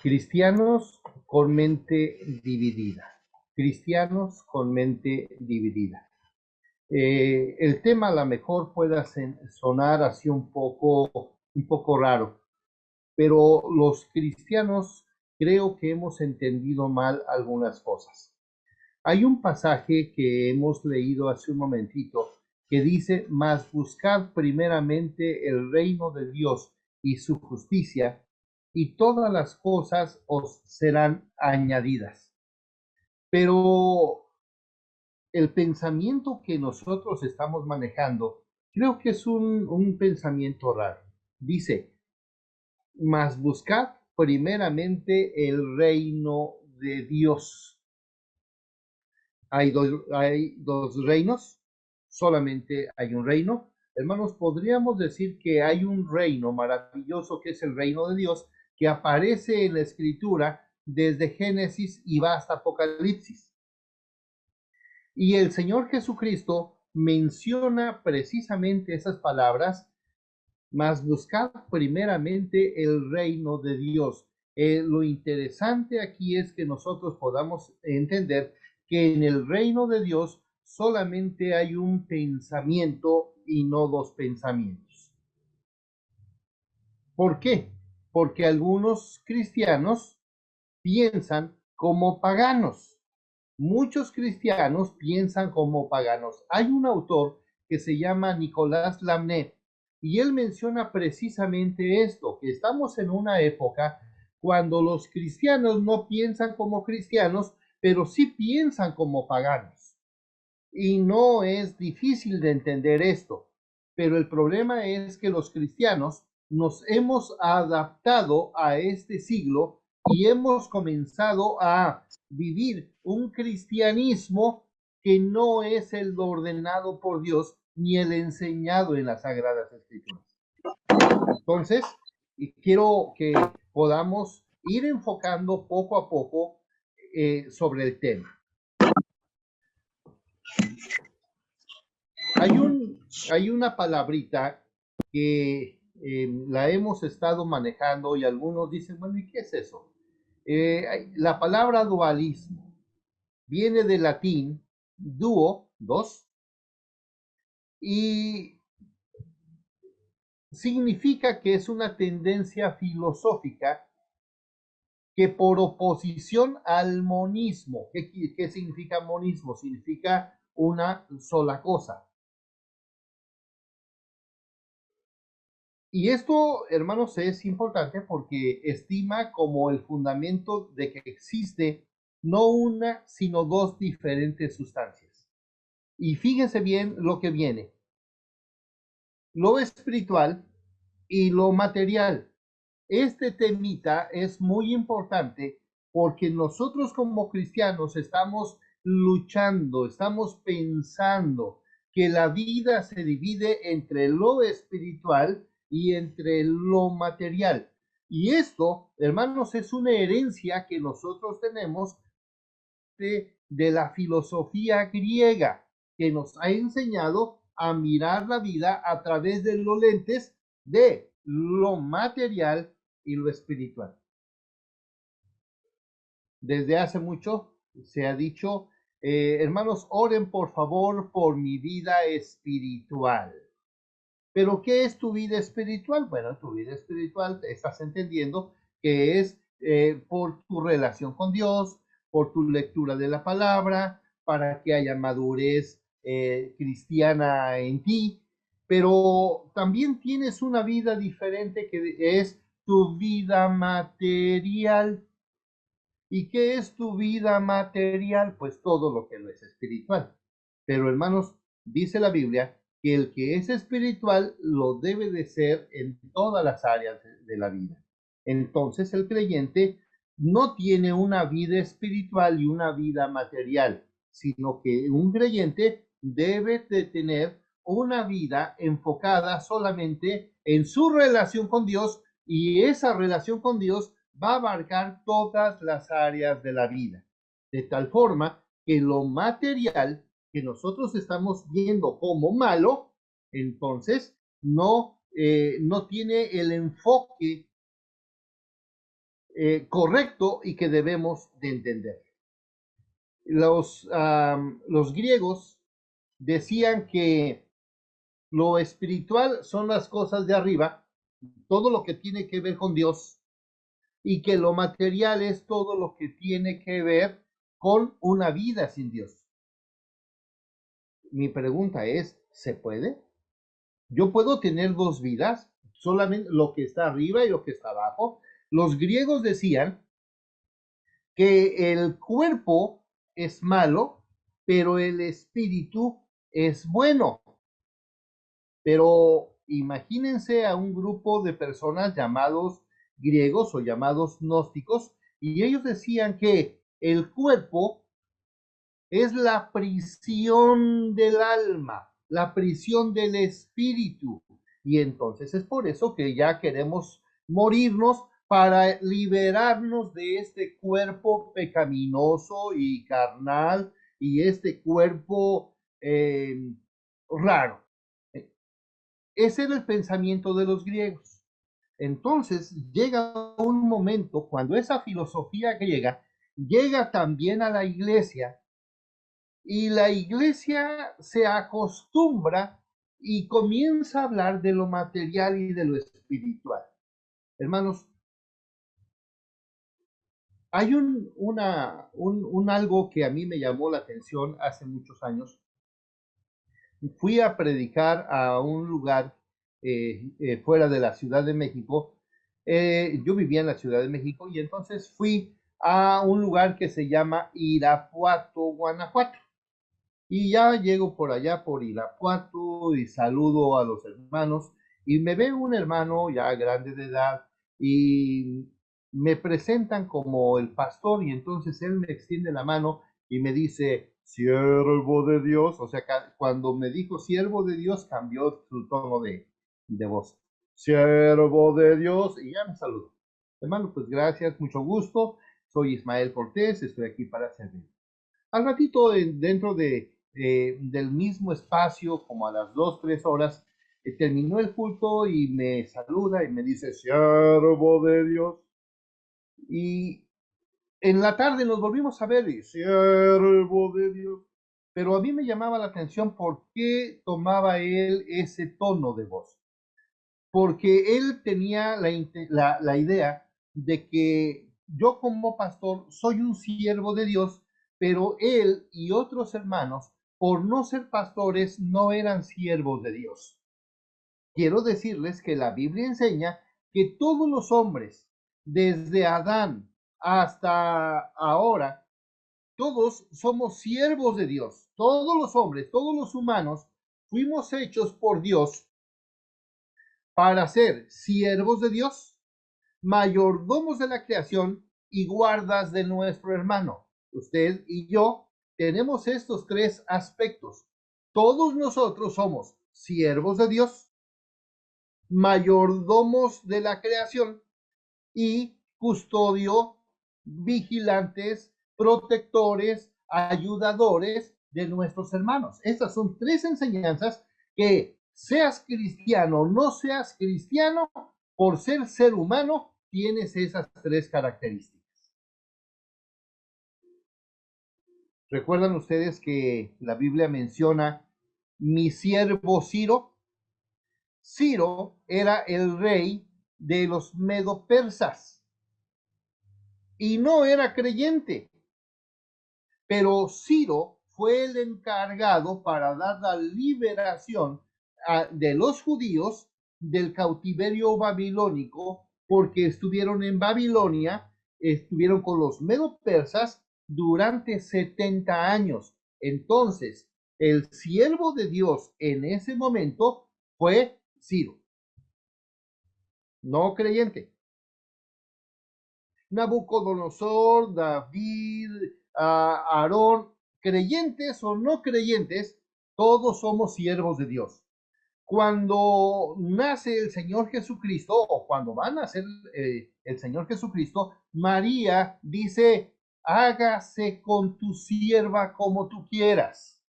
Cristianos con mente dividida. Cristianos con mente dividida. El tema a lo mejor pueda sonar así un poco raro, pero los cristianos creo que hemos entendido mal algunas cosas. Hay un pasaje que hemos leído hace un momentito que dice: mas buscad primeramente el reino de Dios y su justicia, y todas las cosas os serán añadidas. Pero el pensamiento que nosotros estamos manejando creo que es un pensamiento raro. Dice: mas buscad primeramente el reino de Dios. Hay dos reinos, solamente hay un reino. Hermanos, podríamos decir que hay un reino maravilloso que es el reino de Dios, que aparece en la escritura desde Génesis y va hasta Apocalipsis. Y el Señor Jesucristo menciona precisamente esas palabras: mas buscad primeramente el reino de Dios. Lo interesante aquí es que nosotros podamos entender que en el reino de Dios solamente hay un pensamiento y no dos pensamientos. ¿Por qué? Porque algunos cristianos piensan como paganos. Muchos cristianos piensan como paganos. Hay un autor que se llama Nicolás Lamnet y él menciona precisamente esto, que estamos en una época cuando los cristianos no piensan como cristianos, pero sí piensan como paganos. Y no es difícil de entender esto, pero el problema es que los cristianos nos hemos adaptado a este siglo y hemos comenzado a vivir un cristianismo que no es el ordenado por Dios ni el enseñado en las Sagradas Escrituras. Entonces, quiero que podamos ir enfocando poco a poco sobre el tema. Hay una palabrita que la hemos estado manejando y algunos dicen: bueno, ¿y qué es eso? La palabra dualismo viene del latín duo, dos, y significa que es una tendencia filosófica que por oposición al monismo. ¿Qué significa monismo? Significa una sola cosa. Y esto, hermanos, es importante porque estima como el fundamento de que existe no una, sino dos diferentes sustancias. Y fíjense bien lo que viene: lo espiritual y lo material. Este temita es muy importante porque nosotros como cristianos estamos luchando, estamos pensando que la vida se divide entre lo espiritual y entre lo material. Y esto, hermanos, es una herencia que nosotros tenemos de la filosofía griega, que nos ha enseñado a mirar la vida a través de los lentes de lo material y lo espiritual. Desde hace mucho se ha dicho: hermanos, oren por favor por mi vida espiritual. Pero ¿qué es tu vida espiritual? Bueno, tu vida espiritual estás entendiendo que es por tu relación con Dios, por tu lectura de la palabra, para que haya madurez cristiana en ti, pero también tienes una vida diferente que es tu vida material. ¿Y qué es tu vida material? Pues todo lo que no es espiritual. Pero hermanos, dice la Biblia que el que es espiritual lo debe de ser en todas las áreas de la vida. Entonces el creyente no tiene una vida espiritual y una vida material, sino que un creyente debe de tener una vida enfocada solamente en su relación con Dios, y esa relación con Dios va a abarcar todas las áreas de la vida, de tal forma que lo material que nosotros estamos viendo como malo, entonces no tiene el enfoque correcto y que debemos de entender. Los griegos decían que lo espiritual son las cosas de arriba, todo lo que tiene que ver con Dios, y que lo material es todo lo que tiene que ver con una vida sin Dios. Mi pregunta es, ¿se puede? ¿Yo puedo tener dos vidas? Solamente lo que está arriba y lo que está abajo. Los griegos decían que el cuerpo es malo, pero el espíritu es bueno. Pero imagínense a un grupo de personas llamados griegos o llamados gnósticos, y ellos decían que el cuerpo es la prisión del alma, la prisión del espíritu. Y entonces es por eso que ya queremos morirnos para liberarnos de este cuerpo pecaminoso y carnal y este cuerpo raro. Ese era el pensamiento de los griegos. Entonces llega un momento cuando esa filosofía griega llega también a la iglesia, y la iglesia se acostumbra y comienza a hablar de lo material y de lo espiritual. Hermanos, hay un algo que a mí me llamó la atención hace muchos años. Fui a predicar a un lugar fuera de la Ciudad de México. Yo vivía en la Ciudad de México y entonces fui a un lugar que se llama Irapuato, Guanajuato. Y ya llego por allá, por Irapuato, y saludo a los hermanos, y me ve un hermano ya grande de edad, y me presentan como el pastor, y entonces él me extiende la mano y me dice, siervo de Dios. O sea, cuando me dijo siervo de Dios, cambió su tono de voz. Siervo de Dios, y ya me saludó. Hermano, pues gracias, mucho gusto. Soy Ismael Cortés, estoy aquí para servir. Al ratito, dentro del mismo espacio, como a las 2, 3 horas, terminó el culto y me saluda y me dice, siervo de Dios. Y en la tarde nos volvimos a ver y, siervo de Dios. Pero a mí me llamaba la atención por qué tomaba él ese tono de voz. Porque él tenía la idea de que yo como pastor soy un siervo de Dios, pero él y otros hermanos, por no ser pastores, no eran siervos de Dios. Quiero decirles que la Biblia enseña que todos los hombres, desde Adán hasta ahora, todos somos siervos de Dios. Todos los hombres, todos los humanos, fuimos hechos por Dios para ser siervos de Dios, mayordomos de la creación y guardas de nuestro hermano. Usted y yo tenemos estos tres aspectos. Todos nosotros somos siervos de Dios, mayordomos de la creación y custodio, vigilantes, protectores, ayudadores de nuestros hermanos. Estas son tres enseñanzas que, seas cristiano o no seas cristiano, por ser humano, tienes esas tres características. ¿Recuerdan ustedes que la Biblia menciona mi siervo Ciro? Ciro era el rey de los medo-persas y no era creyente, pero Ciro fue el encargado para dar la liberación de los judíos del cautiverio babilónico, porque estuvieron en Babilonia, estuvieron con los medo-persas durante 70 años. Entonces, el siervo de Dios en ese momento fue Ciro, no creyente. Nabucodonosor, David, Aarón, creyentes o no creyentes, todos somos siervos de Dios. Cuando nace el Señor Jesucristo, o cuando va a nacer el Señor Jesucristo, María dice, hágase con tu sierva como tú quieras.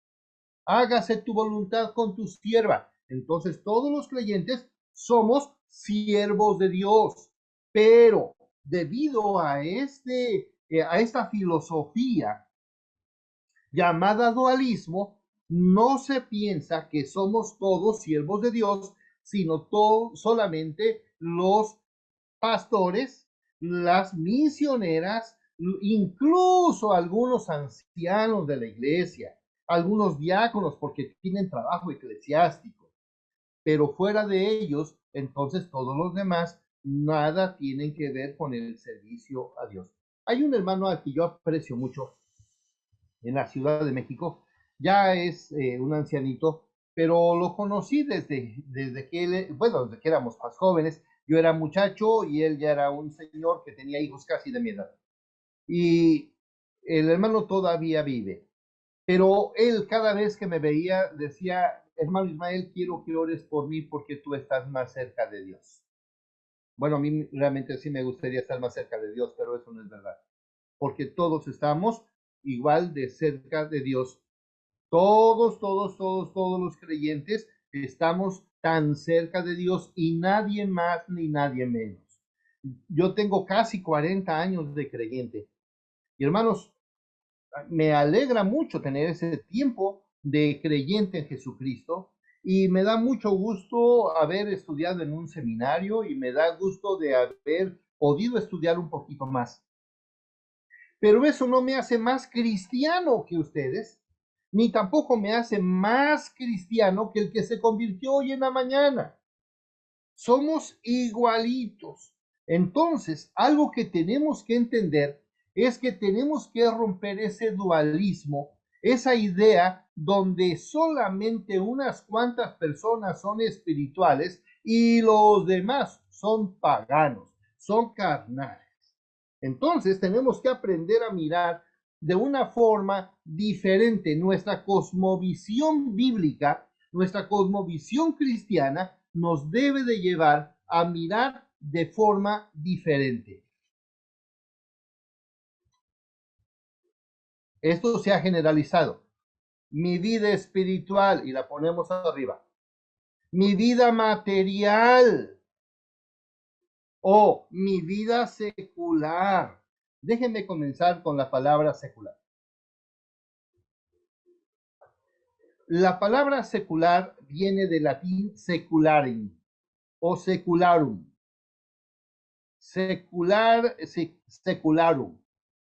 Hágase tu voluntad con tu sierva. Entonces todos los creyentes somos siervos de Dios, pero debido a esta filosofía llamada dualismo, no se piensa que somos todos siervos de Dios, sino solamente los pastores, las misioneras, incluso algunos ancianos de la iglesia, algunos diáconos porque tienen trabajo eclesiástico, pero fuera de ellos, entonces todos los demás nada tienen que ver con el servicio a Dios. Hay un hermano al que yo aprecio mucho en la Ciudad de México, ya es un ancianito, pero lo conocí desde que él, bueno, desde que éramos más jóvenes. Yo era muchacho y él ya era un señor que tenía hijos casi de mi edad. Y el hermano todavía vive, pero él cada vez que me veía decía, hermano Ismael, quiero que ores por mí porque tú estás más cerca de Dios. Bueno, a mí realmente sí me gustaría estar más cerca de Dios, pero eso no es verdad, porque todos estamos igual de cerca de Dios. Todos los creyentes estamos tan cerca de Dios y nadie más ni nadie menos. Yo tengo casi 40 años de creyente. Y hermanos, me alegra mucho tener ese tiempo de creyente en Jesucristo y me da mucho gusto haber estudiado en un seminario y me da gusto de haber podido estudiar un poquito más. Pero eso no me hace más cristiano que ustedes, ni tampoco me hace más cristiano que el que se convirtió hoy en la mañana. Somos igualitos. Entonces, algo que tenemos que entender es que tenemos que romper ese dualismo, esa idea donde solamente unas cuantas personas son espirituales y los demás son paganos, son carnales. Entonces, tenemos que aprender a mirar de una forma diferente nuestra cosmovisión bíblica, nuestra cosmovisión cristiana nos debe de llevar a mirar de forma diferente. Esto se ha generalizado. Mi vida espiritual, y la ponemos arriba. Mi vida material o mi vida secular. Déjenme comenzar con la palabra secular. La palabra secular viene del latín secularum o secularum. Secularum.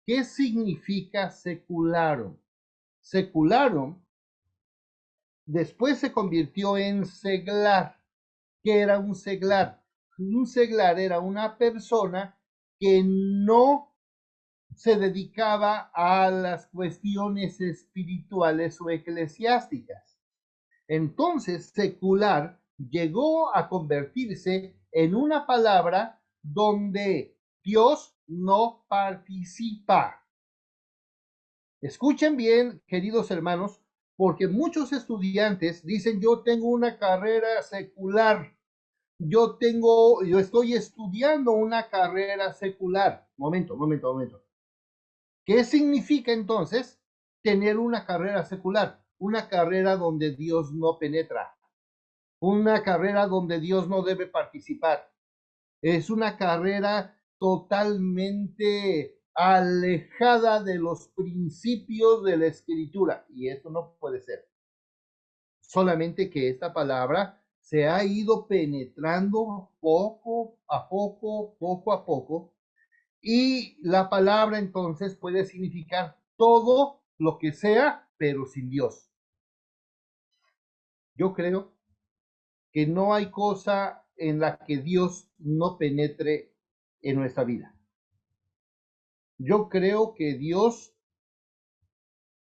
¿Qué significa secularum? Secularum después se convirtió en seglar. ¿Qué era un seglar? Un seglar era una persona que no se dedicaba a las cuestiones espirituales o eclesiásticas. Entonces, secular llegó a convertirse en una palabra donde Dios no participa. Escuchen bien, queridos hermanos, porque muchos estudiantes dicen, yo tengo una carrera secular, yo estoy estudiando una carrera secular. Momento. ¿Qué significa entonces tener una carrera secular? Una carrera donde Dios no penetra, una carrera donde Dios no debe participar. Es una carrera totalmente alejada de los principios de la escritura y eso no puede ser. Solamente que esta palabra se ha ido penetrando poco a poco, y la palabra entonces puede significar todo lo que sea, pero sin Dios. Yo creo que no hay cosa en la que Dios no penetre en nuestra vida. Yo creo que Dios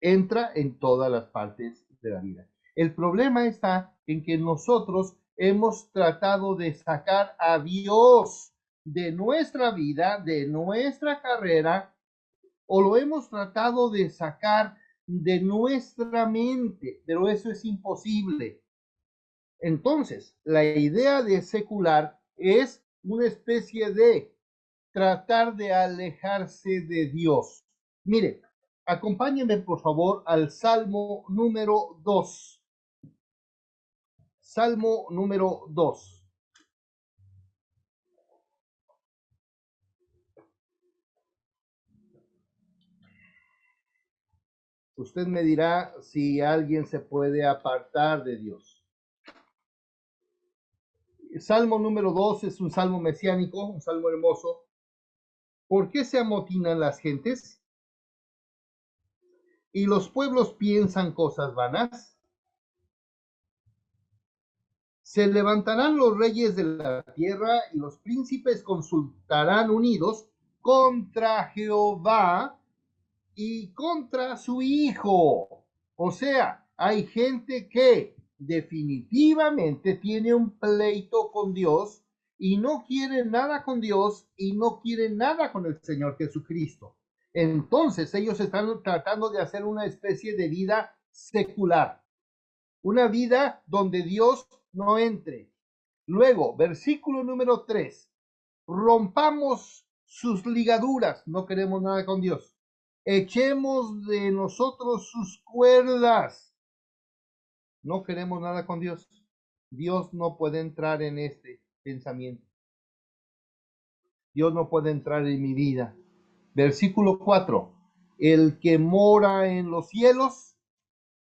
entra en todas las partes de la vida. El problema está en que nosotros hemos tratado de sacar a Dios de nuestra vida, de nuestra carrera, o lo hemos tratado de sacar de nuestra mente, pero eso es imposible. Entonces, la idea de secular es una especie de tratar de alejarse de Dios. Mire, acompáñenme por favor al Salmo número 2. Salmo número 2. Usted me dirá si alguien se puede apartar de Dios. Salmo número 2 es un salmo mesiánico, un salmo hermoso. ¿Por qué se amotinan las gentes? ¿Y los pueblos piensan cosas vanas? Se levantarán los reyes de la tierra y los príncipes consultarán unidos contra Jehová y contra su Hijo. O sea, hay gente que definitivamente tiene un pleito con Dios y no quiere nada con Dios y no quiere nada con el Señor Jesucristo. Entonces ellos están tratando de hacer una especie de vida secular, una vida donde Dios no entre. Luego, versículo número 3, rompamos sus ligaduras, no queremos nada con Dios. Echemos de nosotros sus cuerdas, no queremos nada con Dios. Dios no puede entrar en este pensamiento. Dios no puede entrar en mi vida. Versículo 4, el que mora en los cielos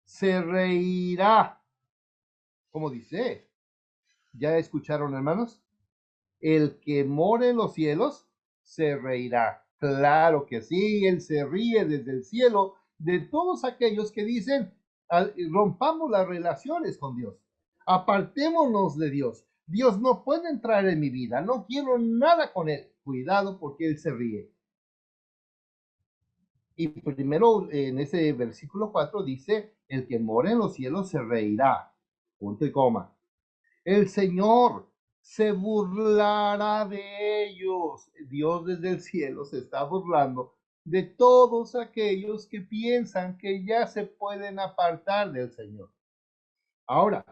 se reirá. ¿Cómo dice? ¿Ya escucharon, hermanos? El que mora en los cielos se reirá. Claro que sí, Él se ríe desde el cielo de todos aquellos que dicen, rompamos las relaciones con Dios, apartémonos de Dios. Dios no puede entrar en mi vida, no quiero nada con Él. Cuidado porque Él se ríe. Y primero en ese versículo 4 dice, el que mora en los cielos se reirá. Punto y coma. El Señor se burlará de ellos. Dios desde el cielo se está burlando de todos aquellos que piensan que ya se pueden apartar del Señor. Ahora,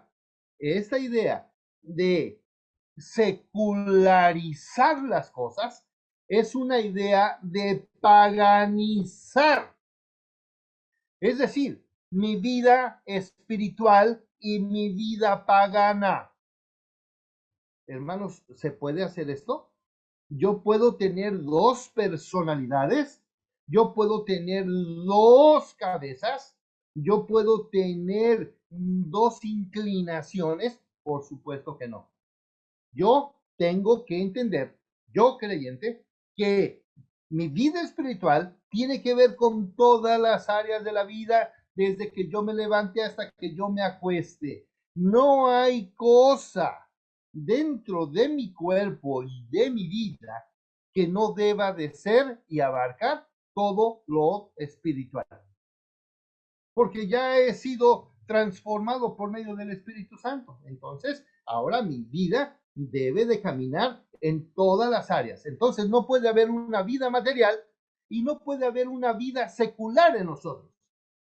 esta idea de secularizar las cosas es una idea de paganizar. Es decir, mi vida espiritual y mi vida pagana. Hermanos, ¿se puede hacer esto? Yo puedo tener dos personalidades, yo puedo tener dos cabezas, yo puedo tener dos inclinaciones, por supuesto que no. Yo tengo que entender, yo creyente, que mi vida espiritual tiene que ver con todas las áreas de la vida, desde que yo me levante hasta que yo me acueste. No hay cosa dentro de mi cuerpo y de mi vida que no deba de ser y abarcar todo lo espiritual. Porque ya he sido transformado por medio del Espíritu Santo. Entonces, ahora mi vida debe de caminar en todas las áreas. Entonces, no puede haber una vida material y no puede haber una vida secular en nosotros.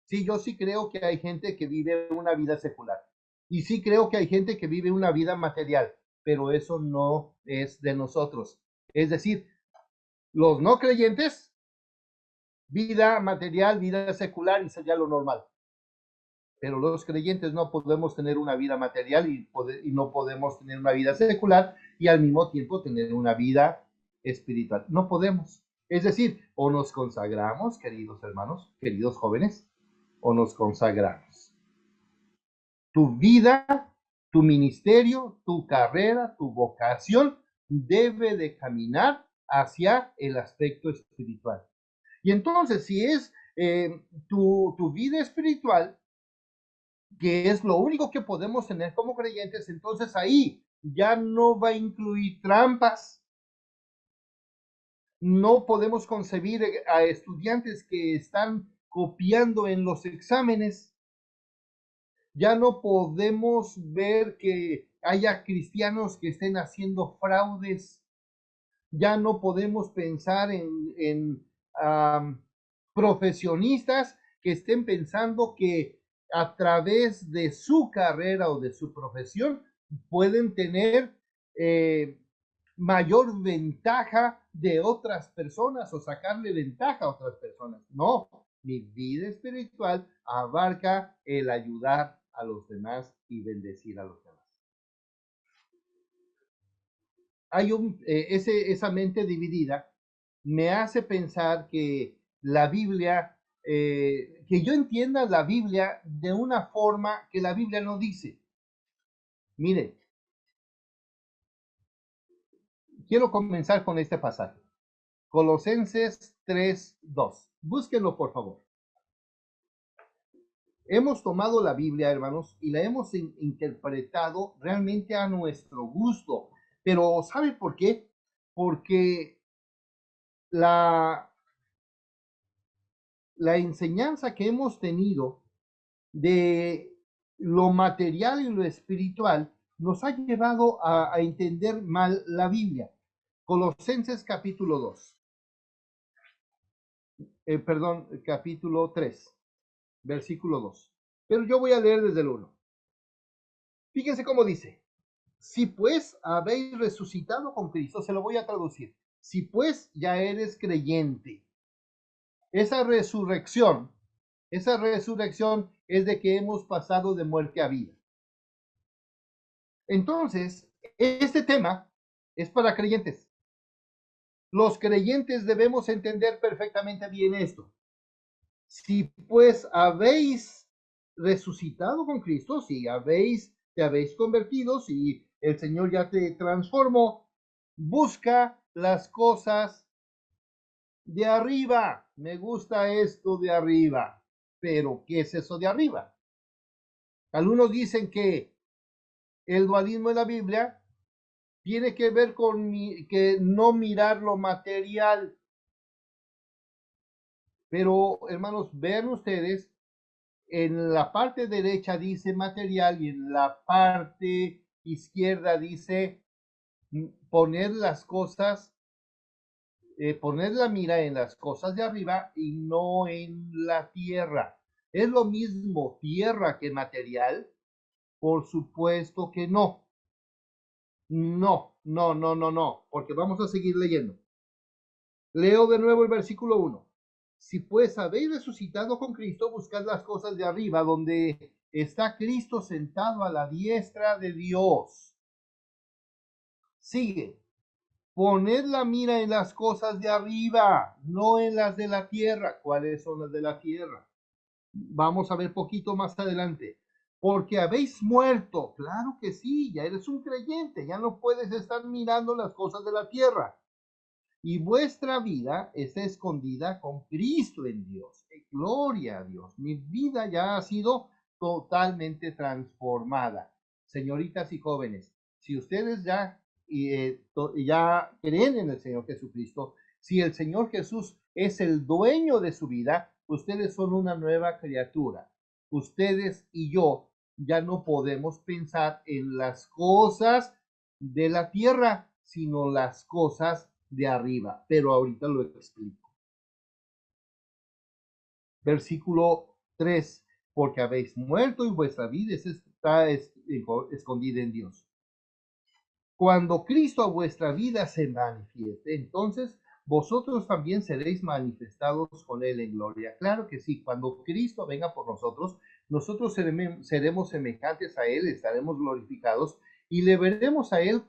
Sí, yo sí creo que hay gente que vive una vida secular. Y sí creo que hay gente que vive una vida material, pero eso no es de nosotros. Es decir, los no creyentes, vida material, vida secular, y sería lo normal. Pero los creyentes no podemos tener una vida material y no podemos tener una vida secular y al mismo tiempo tener una vida espiritual. No podemos. Es decir, o nos consagramos, queridos hermanos, queridos jóvenes, o nos consagramos. Tu vida, tu ministerio, tu carrera, tu vocación debe de caminar hacia el aspecto espiritual. Y entonces, si es tu vida espiritual, que es lo único que podemos tener como creyentes, entonces ahí ya no va a incluir trampas. No podemos concebir a estudiantes que están copiando en los exámenes. Ya no podemos ver que haya cristianos que estén haciendo fraudes. Ya no podemos pensar en profesionistas que estén pensando que a través de su carrera o de su profesión pueden tener mayor ventaja de otras personas o sacarle ventaja a otras personas. No, mi vida espiritual abarca el ayudar a los demás y bendecir a los demás. Hay esa mente dividida me hace pensar que la Biblia que yo entienda la Biblia de una forma que la Biblia no dice. Mire, quiero comenzar con este pasaje. Colosenses 3:2. Búsquenlo, por favor. Hemos tomado la Biblia, hermanos, y la hemos interpretado realmente a nuestro gusto. Pero ¿sabe por qué? Porque la enseñanza que hemos tenido de lo material y lo espiritual nos ha llevado a entender mal la Biblia. Colosenses capítulo 2. Capítulo 3, versículo 2. Pero yo voy a leer desde el 1. Fíjense cómo dice. Si pues habéis resucitado con Cristo, se lo voy a traducir. Si pues ya eres creyente. Esa resurrección es de que hemos pasado de muerte a vida. Entonces, este tema es para creyentes. Los creyentes debemos entender perfectamente bien esto. Si pues habéis resucitado con Cristo, si te habéis convertido, si el Señor ya te transformó, busca las cosas de arriba. Me gusta esto de arriba. Pero, ¿qué es eso de arriba? Algunos dicen que el dualismo en la Biblia tiene que ver con que no mirar lo material. Pero, hermanos, vean ustedes, en la parte derecha dice material y en la parte izquierda dice poner las cosas, poner la mira en las cosas de arriba y no en la tierra. ¿Es lo mismo tierra que material? Por supuesto que no. No, porque vamos a seguir leyendo. Leo de nuevo el versículo 1. Si pues habéis resucitado con Cristo, buscad las cosas de arriba, donde está Cristo sentado a la diestra de Dios. Sigue. Poned la mira en las cosas de arriba, no en las de la tierra. ¿Cuáles son las de la tierra? Vamos a ver poquito más adelante. Porque habéis muerto. Claro que sí, ya eres un creyente, ya no puedes estar mirando las cosas de la tierra. Y vuestra vida está escondida con Cristo en Dios. Gloria a Dios. Mi vida ya ha sido totalmente transformada. Señoritas y jóvenes, si ustedes ya creen en el Señor Jesucristo, si el Señor Jesús es el dueño de su vida, ustedes son una nueva criatura. Ustedes y yo ya no podemos pensar en las cosas de la tierra, sino las cosas de arriba, pero ahorita lo explico. Versículo 3, porque habéis muerto y vuestra vida está escondida en Dios. Cuando Cristo a vuestra vida se manifieste, entonces vosotros también seréis manifestados con Él en gloria. Claro que sí, cuando Cristo venga por nosotros, nosotros seremos semejantes a Él, estaremos glorificados y le veremos a Él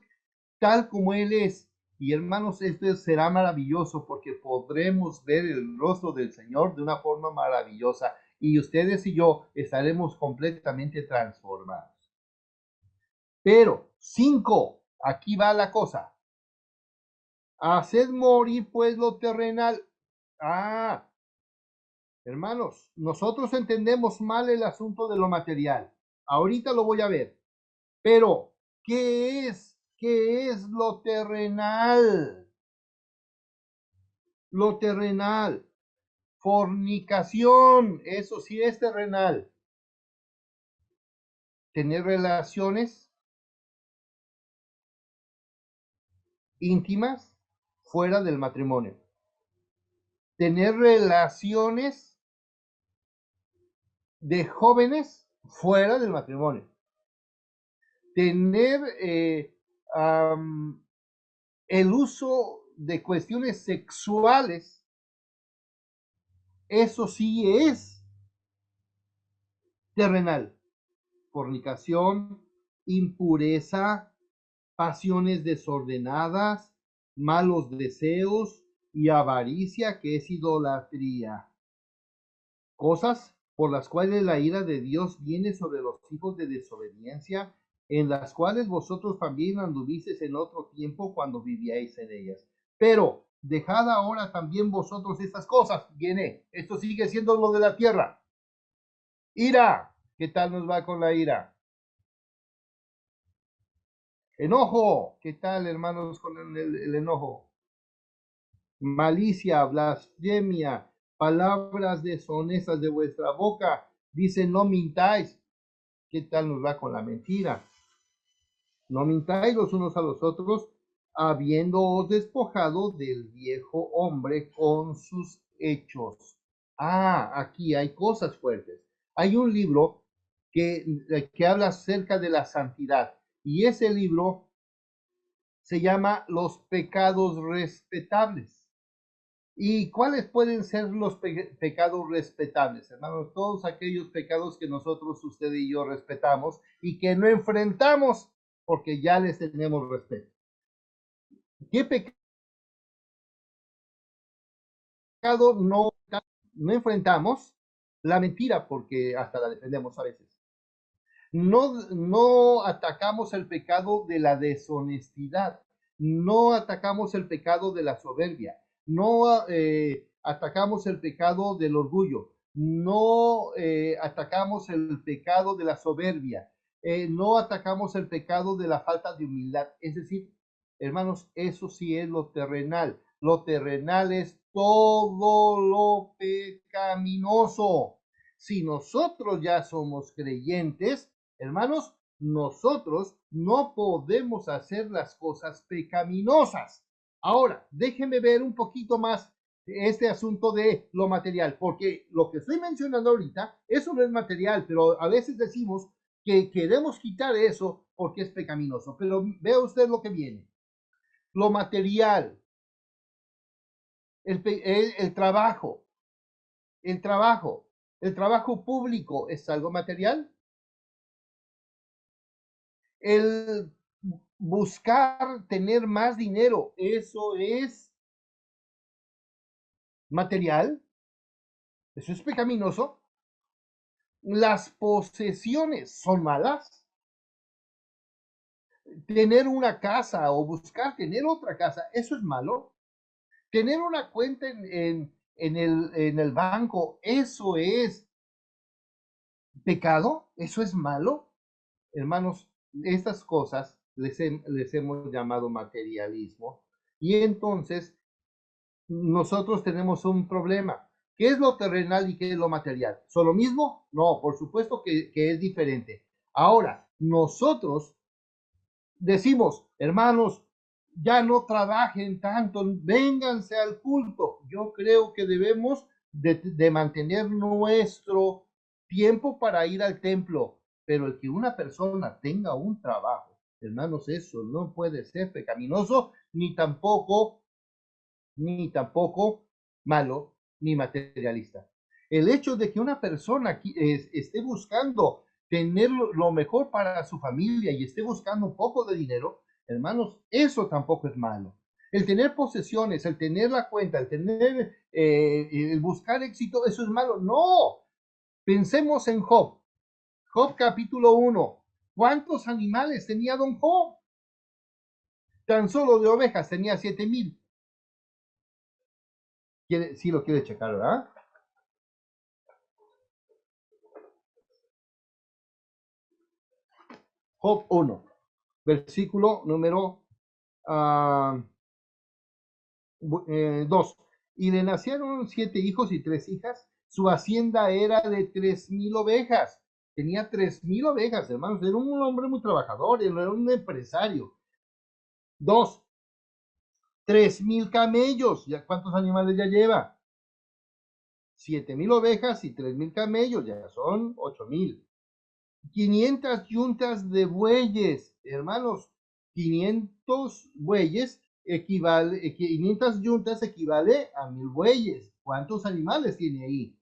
tal como Él es. Y hermanos, esto será maravilloso porque podremos ver el rostro del Señor de una forma maravillosa y ustedes y yo estaremos completamente transformados. Pero, 5, aquí va la cosa. Haced morir pues lo terrenal. Hermanos, nosotros entendemos mal el asunto de lo material. Ahorita lo voy a ver. Pero, ¿qué es lo terrenal? Lo terrenal, fornicación, eso sí es terrenal. Tener relaciones íntimas fuera del matrimonio. Tener relaciones de jóvenes fuera del matrimonio. Tener el uso de cuestiones sexuales, eso sí es terrenal. Fornicación, impureza, pasiones desordenadas, malos deseos y avaricia, que es idolatría. cosas por las cuales la ira de Dios viene sobre los hijos de desobediencia, en las cuales vosotros también anduvisteis en otro tiempo cuando vivíais en ellas. Pero dejad ahora también vosotros estas cosas. Viene, esto sigue siendo lo de la tierra. Ira, ¿qué tal nos va con la ira? Enojo, ¿qué tal, hermanos, con el enojo? Malicia, blasfemia, palabras deshonestas de vuestra boca. Dice, no mintáis. ¿Qué tal nos va con la mentira? No mintáis los unos a los otros, habiéndoos despojado del viejo hombre con sus hechos. Aquí hay cosas fuertes. Hay un libro que habla acerca de la santidad, y ese libro se llama Los pecados respetables. ¿Y cuáles pueden ser los pecados respetables, hermanos? Todos aquellos pecados que nosotros, usted y yo, respetamos y que no enfrentamos porque ya les tenemos respeto. ¿Qué pecado no enfrentamos? La mentira, porque hasta la defendemos a veces. No atacamos el pecado de la deshonestidad, no atacamos el pecado de la soberbia, no atacamos el pecado del orgullo, no atacamos el pecado de la soberbia, no atacamos el pecado de la falta de humildad. Es decir, hermanos, eso sí es lo terrenal. Lo terrenal es todo lo pecaminoso. Si nosotros ya somos creyentes, hermanos, nosotros no podemos hacer las cosas pecaminosas. Ahora, déjenme ver un poquito más este asunto de lo material, porque lo que estoy mencionando ahorita, eso no es material, pero a veces decimos que queremos quitar eso porque es pecaminoso. Pero vea usted lo que viene. Lo material, el trabajo, el trabajo, el trabajo público es algo material. El buscar tener más dinero, eso es material, eso es pecaminoso. Las posesiones son malas. Tener una casa o buscar tener otra casa, eso es malo. Tener una cuenta en el banco, eso es pecado, eso es malo. Hermanos, estas cosas les hemos llamado materialismo. Y entonces nosotros tenemos un problema. ¿Qué es lo terrenal y qué es lo material? ¿Son lo mismo? No, por supuesto que es diferente. Ahora, nosotros decimos, hermanos, ya no trabajen tanto, vénganse al culto. Yo creo que debemos de mantener nuestro tiempo para ir al templo, pero el que una persona tenga un trabajo, hermanos, eso no puede ser pecaminoso, ni tampoco malo, ni materialista. El hecho de que una persona esté buscando tener lo mejor para su familia y esté buscando un poco de dinero, hermanos, eso tampoco es malo. El tener posesiones, el tener la cuenta, el buscar éxito, eso es malo. No, pensemos en Job. Job capítulo 1. ¿Cuántos animales tenía don Job? Tan solo de ovejas tenía 7,000. Sí lo quiere checar, ¿verdad? Job 1, versículo número 2. Y le nacieron 7 hijos y 3 hijas. Su hacienda era de 3,000 ovejas. Tenía 3,000 ovejas, hermanos. Era un hombre muy trabajador, era un empresario. 2. 3,000 camellos. ¿Ya cuántos animales ya lleva? 7,000 ovejas y 3,000 camellos. Ya son 8,000. 500 yuntas de bueyes, hermanos. 500 bueyes 500 yuntas equivale a 1,000 bueyes. ¿Cuántos animales tiene ahí?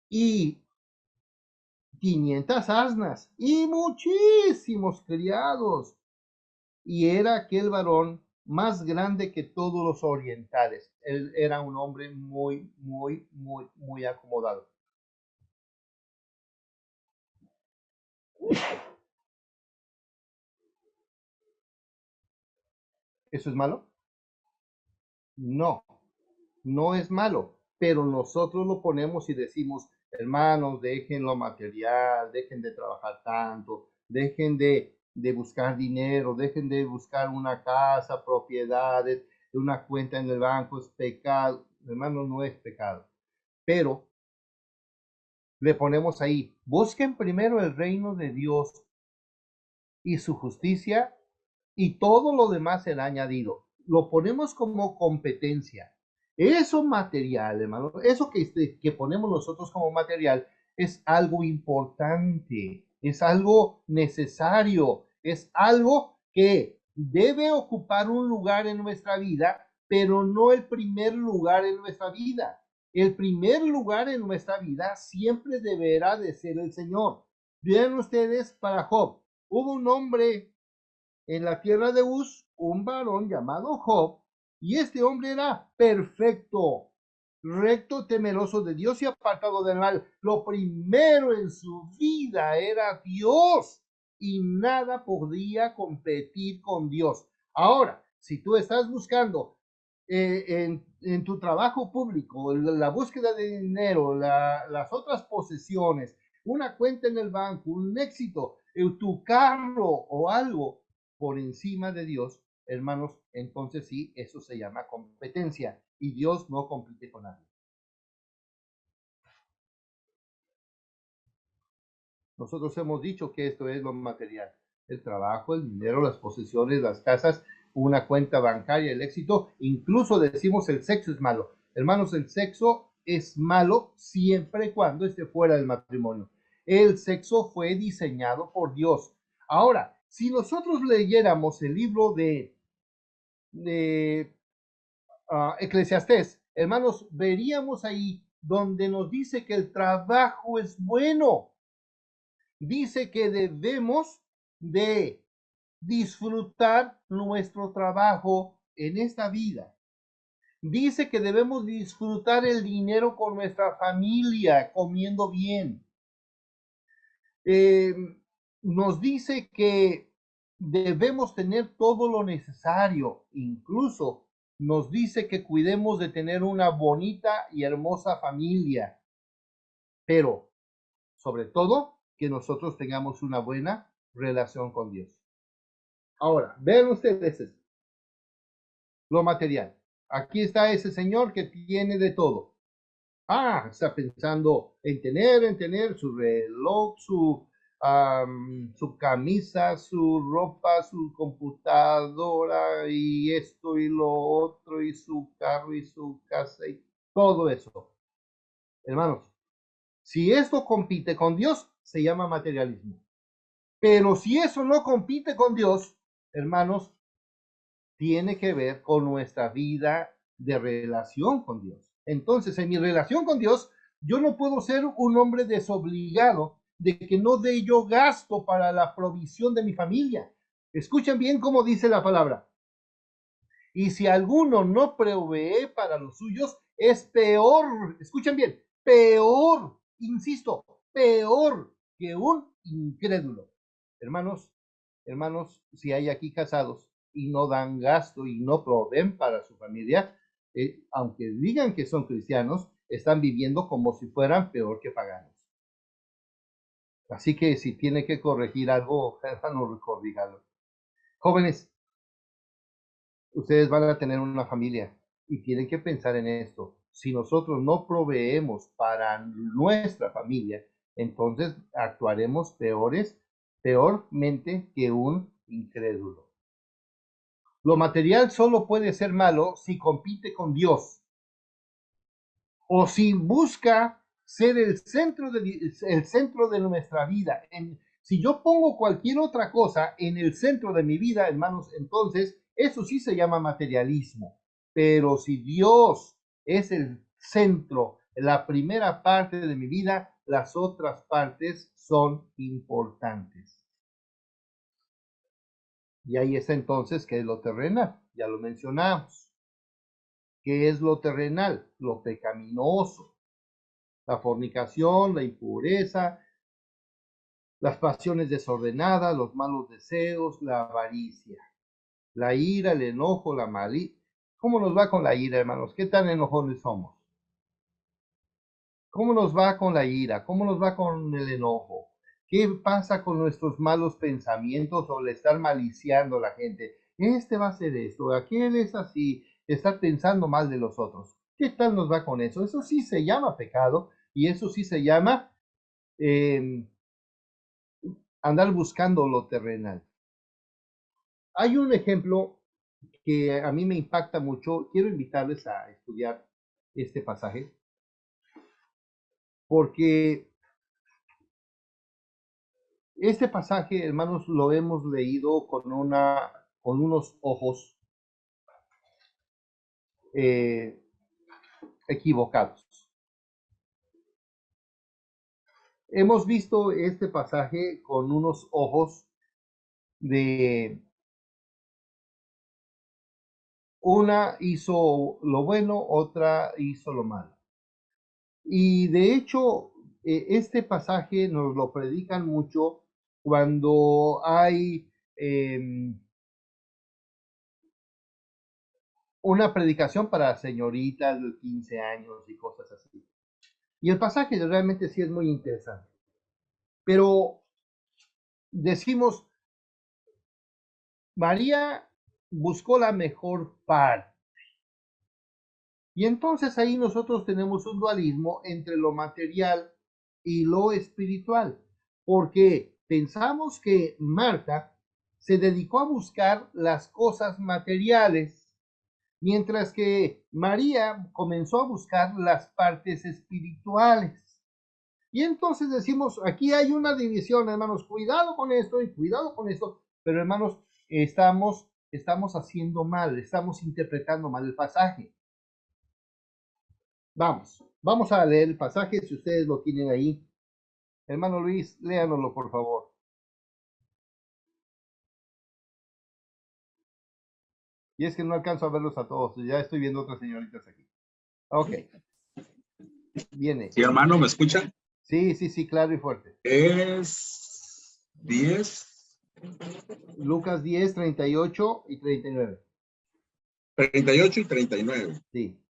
Y 500 asnas y muchísimos criados. Y era aquel varón más grande que todos los orientales. Él era un hombre muy acomodado. ¿Eso es malo? No, no es malo, pero nosotros lo ponemos y decimos, hermanos, dejen lo material, dejen de trabajar tanto, dejen de buscar dinero, dejen de buscar una casa, propiedades, una cuenta en el banco, es pecado. Hermano, no es pecado, pero le ponemos ahí, busquen primero el reino de Dios y su justicia y todo lo demás será añadido. Lo ponemos como competencia. Eso material, hermano, eso que ponemos nosotros como material es algo importante, es algo necesario, es algo que debe ocupar un lugar en nuestra vida, pero no el primer lugar en nuestra vida. El primer lugar en nuestra vida siempre deberá de ser el Señor. Vean ustedes para Job, hubo un hombre en la tierra de Uz, un varón llamado Job, y este hombre era perfecto, recto, temeroso de Dios y apartado del mal. Lo primero en su vida era Dios y nada podía competir con Dios. Ahora, si tú estás buscando en tu trabajo público, la búsqueda de dinero, las otras posesiones, una cuenta en el banco, un éxito, tu carro o algo por encima de Dios, hermanos, entonces sí, eso se llama competencia y Dios no compite con nadie. Nosotros hemos dicho que esto es lo material, el trabajo, el dinero, las posesiones, las casas, una cuenta bancaria, el éxito, incluso decimos el sexo es malo. Hermanos, el sexo es malo siempre y cuando esté fuera del matrimonio. El sexo fue diseñado por Dios. Ahora, si nosotros leyéramos el libro de Eclesiastés, hermanos, veríamos ahí donde nos dice que el trabajo es bueno. Dice que debemos de disfrutar nuestro trabajo en esta vida. Dice que debemos disfrutar el dinero con nuestra familia, comiendo bien. Eh, nos dice que debemos tener todo lo necesario, incluso nos dice que cuidemos de tener una bonita y hermosa familia, pero sobre todo que nosotros tengamos una buena relación con Dios. Ahora, vean ustedes esto, lo material. Aquí está ese señor que tiene de todo. Está pensando en tener su reloj, su camisa, su ropa, su computadora y esto y lo otro y su carro y su casa y todo eso. Hermanos, si esto compite con Dios, se llama materialismo. Pero si eso no compite con Dios, hermanos, tiene que ver con nuestra vida de relación con Dios. Entonces, en mi relación con Dios, yo no puedo ser un hombre desobligado de que no dé yo gasto para la provisión de mi familia. Escuchen bien cómo dice la palabra. Y si alguno no provee para los suyos, es peor, escuchen bien, peor, insisto, peor que un incrédulo. Hermanos, hermanos, si hay aquí casados y no dan gasto y no proveen para su familia, aunque digan que son cristianos, están viviendo como si fueran peor que paganos. Así que si tiene que corregir algo, hermano, corrígalo. Jóvenes, ustedes van a tener una familia y tienen que pensar en esto. Si nosotros no proveemos para nuestra familia, entonces actuaremos peormente que un incrédulo. Lo material solo puede ser malo si compite con Dios o si busca ser el centro de nuestra vida. Si yo pongo cualquier otra cosa en el centro de mi vida, hermanos, entonces eso sí se llama materialismo. Pero si Dios es el centro, la primera parte de mi vida, las otras partes son importantes. Y ahí está entonces que es lo terrenal. ya lo mencionamos. ¿Qué es lo terrenal? Lo pecaminoso, la fornicación, la impureza, las pasiones desordenadas, los malos deseos, la avaricia, la ira, el enojo, la malicia. ¿Cómo nos va con la ira, hermanos? ¿Qué tan enojones somos? ¿Cómo nos va con la ira? ¿Cómo nos va con el enojo? ¿Qué pasa con nuestros malos pensamientos o el estar maliciando a la gente? Este va a hacer esto, aquel es así, estar pensando mal de los otros. ¿Qué tal nos va con eso? Eso sí se llama pecado y eso sí se llama andar buscando lo terrenal. Hay un ejemplo que a mí me impacta mucho. Quiero invitarles a estudiar este pasaje porque este pasaje, hermanos, lo hemos leído con unos ojos equivocados. Hemos visto este pasaje con unos ojos de una hizo lo bueno, otra hizo lo malo. Y de hecho, este pasaje nos lo predican mucho cuando hay una predicación para señoritas de 15 años y cosas así. Y el pasaje realmente sí es muy interesante. Pero decimos, María buscó la mejor parte. Y entonces ahí nosotros tenemos un dualismo entre lo material y lo espiritual, porque pensamos que Marta se dedicó a buscar las cosas materiales, mientras que María comenzó a buscar las partes espirituales. Y entonces decimos, aquí hay una división, hermanos, cuidado con esto y cuidado con esto, pero hermanos, estamos haciendo mal, estamos interpretando mal el pasaje. Vamos a leer el pasaje si ustedes lo tienen ahí. Hermano Luis, léanoslo por favor. Y es que no alcanzo a verlos a todos, ya estoy viendo otras señoritas aquí. Ok, viene. Sí, hermano, ¿me escuchan? Sí, claro y fuerte. Es 10. Lucas 10, 38 y 39. 38 y 39. Sí.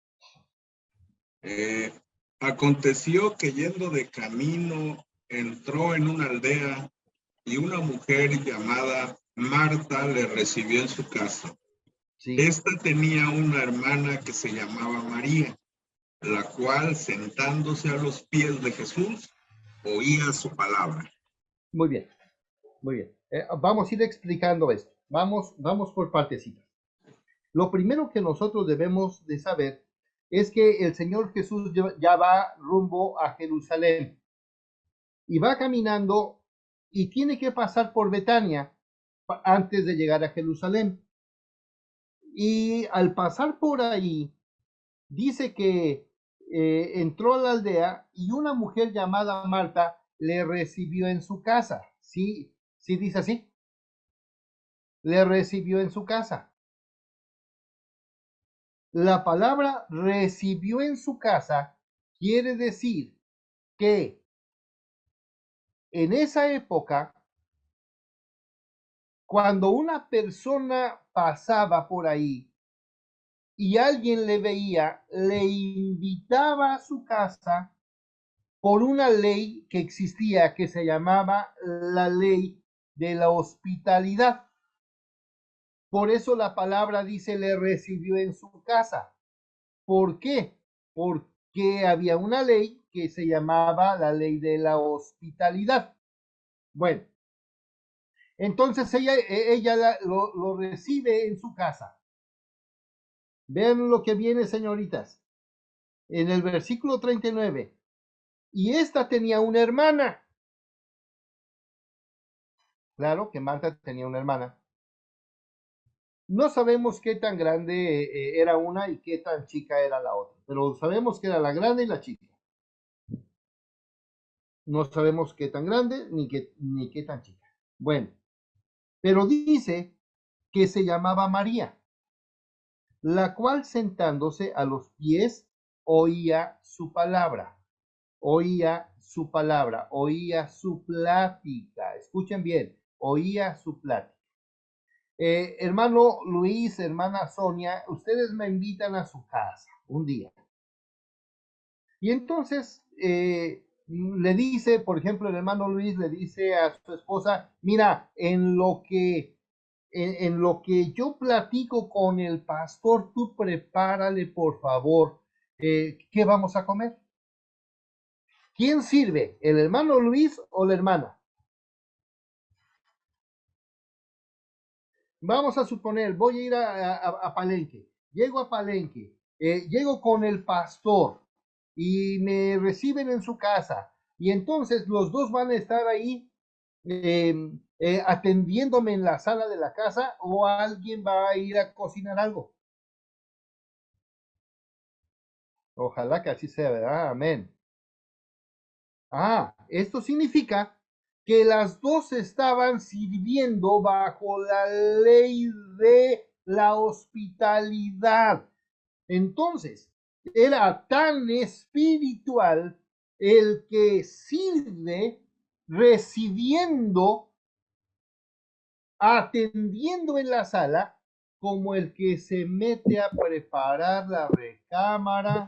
Aconteció que yendo de camino entró en una aldea y una mujer llamada Marta le recibió en su casa. Sí. Esta tenía una hermana que se llamaba María, la cual sentándose a los pies de Jesús oía su palabra. Muy bien, muy bien. Vamos a ir explicando esto. Vamos por partecitas. Lo primero que nosotros debemos de saber es que el Señor Jesús ya va rumbo a Jerusalén y va caminando y tiene que pasar por Betania antes de llegar a Jerusalén. Y al pasar por ahí, dice que entró a la aldea y una mujer llamada Marta le recibió en su casa. Sí, sí dice así. Le recibió en su casa. La palabra recibió en su casa quiere decir que en esa época, cuando una persona pasaba por ahí y alguien le veía, le invitaba a su casa por una ley que existía que se llamaba la ley de la hospitalidad. Por eso la palabra dice le recibió en su casa. ¿Por qué? Porque había una ley que se llamaba la ley de la hospitalidad. Bueno, entonces ella lo recibe en su casa. Vean lo que viene, señoritas. En el versículo 39. Y esta tenía una hermana. Claro que Marta tenía una hermana. No sabemos qué tan grande era una y qué tan chica era la otra, pero sabemos que era la grande y la chica. No sabemos qué tan grande ni qué tan chica. Bueno, pero dice que se llamaba María. la cual sentándose a los pies oía su palabra, oía su palabra, oía su plática. Escuchen bien, oía su plática. Hermano Luis, hermana Sonia, ustedes me invitan a su casa un día. Y entonces le dice, por ejemplo, el hermano Luis le dice a su esposa, mira, en lo que yo platico con el pastor, tú prepárale, por favor, ¿qué vamos a comer? ¿Quién sirve? ¿El hermano Luis o la hermana? Vamos a suponer, voy a ir a Palenque. Llego a Palenque, llego con el pastor y me reciben en su casa. Y entonces los dos van a estar ahí atendiéndome en la sala de la casa, o alguien va a ir a cocinar algo. Ojalá que así sea, ¿verdad? Amén. Esto significa que las dos estaban sirviendo bajo la ley de la hospitalidad. Entonces, era tan espiritual el que sirve recibiendo, atendiendo en la sala, como el que se mete a preparar la recámara,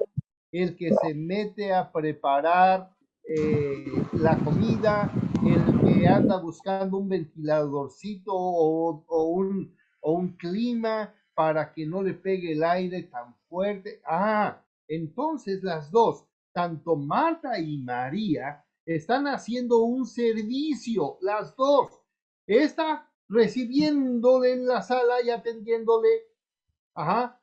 el que se mete a preparar la comida, el que anda buscando un ventiladorcito o un clima para que no le pegue el aire tan fuerte. Entonces las dos, tanto Marta y María, están haciendo un servicio, las dos. Esta recibiéndole en la sala y atendiéndole,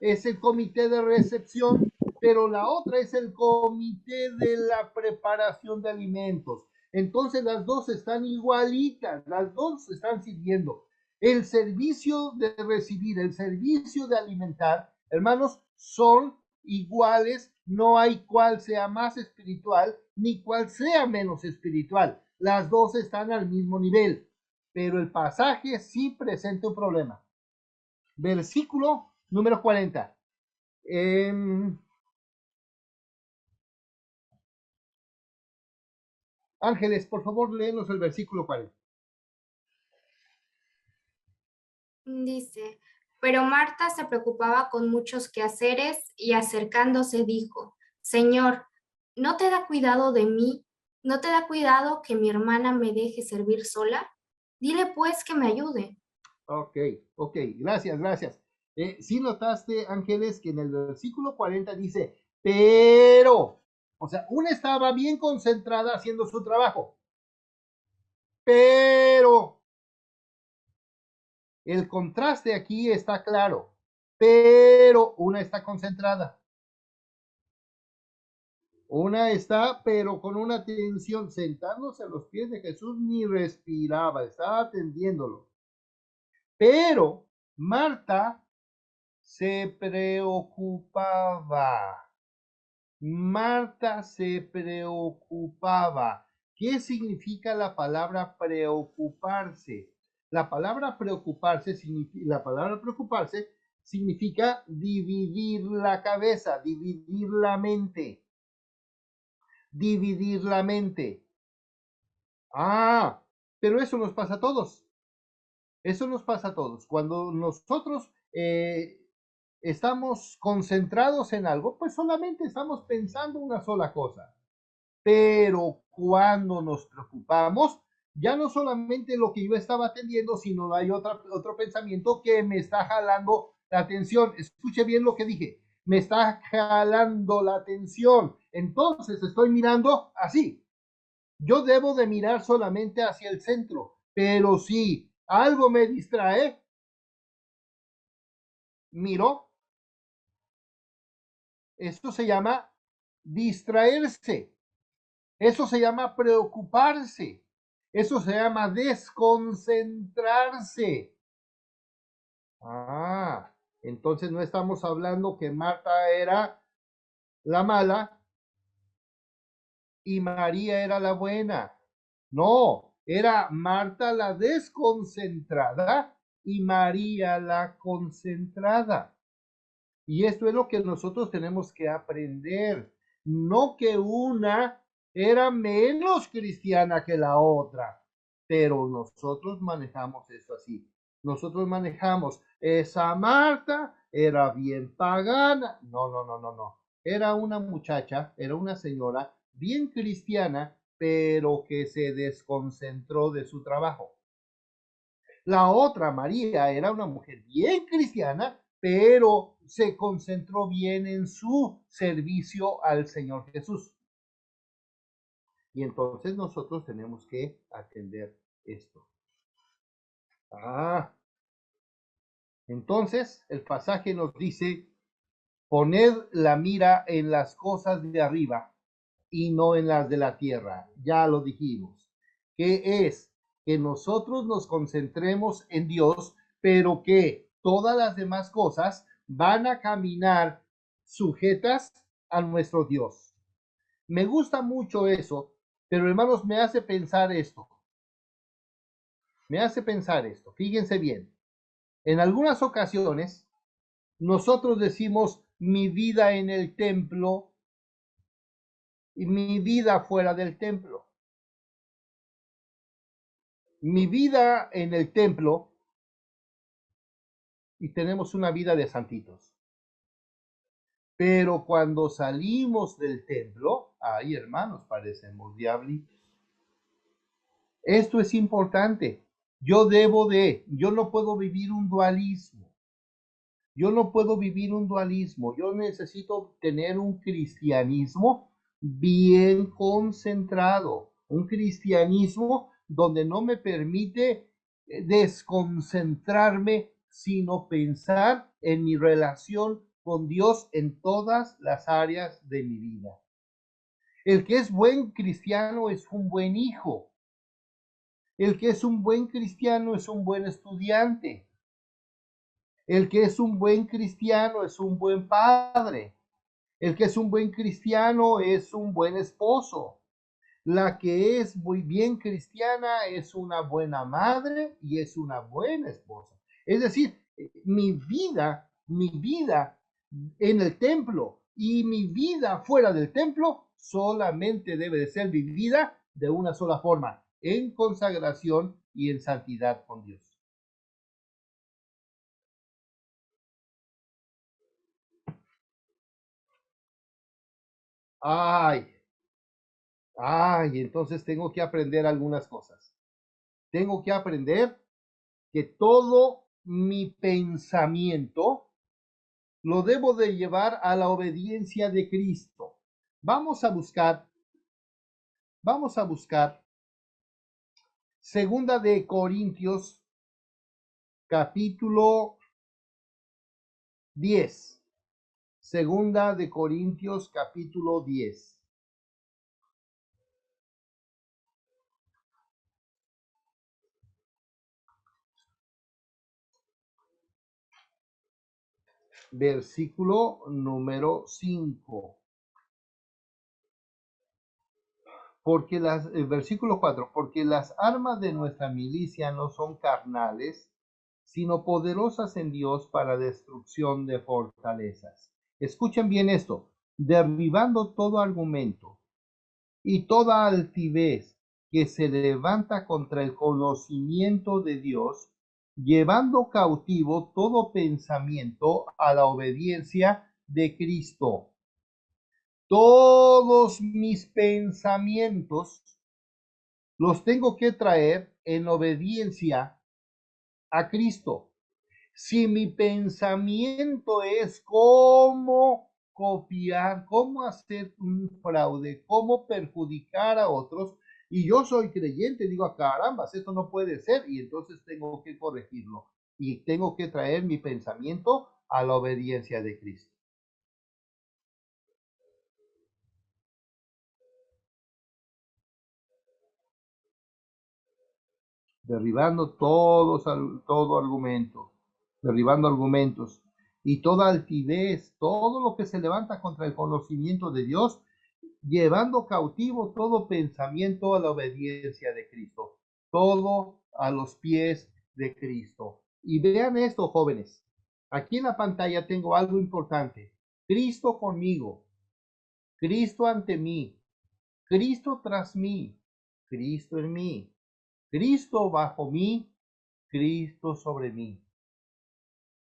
es el comité de recepción, pero la otra es el comité de la preparación de alimentos. Entonces las dos están igualitas, las dos están sirviendo. El servicio de recibir, el servicio de alimentar, hermanos, son iguales, no hay cual sea más espiritual ni cual sea menos espiritual. Las dos están al mismo nivel, pero el pasaje sí presenta un problema. Versículo número 40. Ángeles, por favor, léenos el versículo 40. Dice, pero Marta se preocupaba con muchos quehaceres y acercándose dijo, Señor, ¿no te da cuidado de mí? ¿No te da cuidado que mi hermana me deje servir sola? Dile pues que me ayude. Ok, gracias. Sí notaste, Ángeles, que en el versículo 40 dice, pero, o sea, una estaba bien concentrada haciendo su trabajo, pero el contraste aquí está claro, pero una está concentrada. Una está, pero con una atención, sentándose a los pies de Jesús, ni respiraba, estaba atendiéndolo. Pero Marta se preocupaba. Marta se preocupaba. ¿Qué significa la palabra preocuparse? La palabra preocuparse significa dividir la cabeza, dividir la mente. Dividir la mente. Pero eso nos pasa a todos. Eso nos pasa a todos. Cuando nosotros estamos concentrados en algo, pues solamente estamos pensando una sola cosa. Pero cuando nos preocupamos, ya no solamente lo que yo estaba atendiendo, sino hay otro pensamiento que me está jalando la atención. Escuche bien lo que dije. Me está jalando la atención. Entonces estoy mirando así. Yo debo de mirar solamente hacia el centro. Pero si algo me distrae, miro. Esto se llama distraerse. Eso se llama preocuparse. Eso se llama desconcentrarse. Entonces no estamos hablando que Marta era la mala y María era la buena. No, era Marta la desconcentrada y María la concentrada. Y esto es lo que nosotros tenemos que aprender. No que una era menos cristiana que la otra, pero nosotros manejamos esto así. Nosotros manejamos, esa Marta era bien pagana. No, no, no, no, no. Era una muchacha, era una señora bien cristiana, pero que se desconcentró de su trabajo. La otra, María, era una mujer bien cristiana, pero se concentró bien en su servicio al Señor Jesús. Y entonces nosotros tenemos que atender esto. Entonces el pasaje nos dice, poned la mira en las cosas de arriba y no en las de la tierra. Ya lo dijimos. ¿Qué es? Que nosotros nos concentremos en Dios, pero que todas las demás cosas van a caminar sujetas a nuestro Dios. Me gusta mucho eso, pero hermanos, me hace pensar esto. Fíjense bien. En algunas ocasiones, nosotros decimos mi vida en el templo y mi vida fuera del templo. Mi vida en el templo y tenemos una vida de santitos. Pero cuando salimos del templo, ay hermanos, parecemos diablitos. Esto es importante. Yo no puedo vivir un dualismo. Yo necesito tener un cristianismo bien concentrado. Un cristianismo donde no me permite desconcentrarme, sino pensar en mi relación con Dios en todas las áreas de mi vida. El que es buen cristiano es un buen hijo. El que es un buen cristiano es un buen estudiante. El que es un buen cristiano es un buen padre. El que es un buen cristiano es un buen esposo. La que es muy bien cristiana es una buena madre y es una buena esposa. Es decir, mi vida en el templo y mi vida fuera del templo solamente debe de ser vivida de una sola forma, en consagración y en santidad con Dios. Entonces tengo que aprender algunas cosas. Tengo que aprender que todo mi pensamiento lo debo de llevar a la obediencia de Cristo. Vamos a buscar Segunda de Corintios, capítulo 10. Segunda de Corintios, capítulo 10. Versículo número 5. Versículo 4, porque las armas de nuestra milicia no son carnales, sino poderosas en Dios para destrucción de fortalezas. Escuchen bien esto, derribando todo argumento y toda altivez que se levanta contra el conocimiento de Dios, llevando cautivo todo pensamiento a la obediencia de Cristo. Todos mis pensamientos los tengo que traer en obediencia a Cristo. Si mi pensamiento es cómo copiar, cómo hacer un fraude, cómo perjudicar a otros, y yo soy creyente, digo, carambas, esto no puede ser, y entonces tengo que corregirlo, y tengo que traer mi pensamiento a la obediencia de Cristo. Derribando todo argumento, derribando argumentos y toda altivez, todo lo que se levanta contra el conocimiento de Dios, llevando cautivo todo pensamiento a la obediencia de Cristo, todo a los pies de Cristo. Y vean esto, jóvenes, Aquí en la pantalla tengo algo importante. Cristo conmigo, Cristo ante mí, Cristo tras mí, Cristo en mí, Cristo bajo mí, Cristo sobre mí,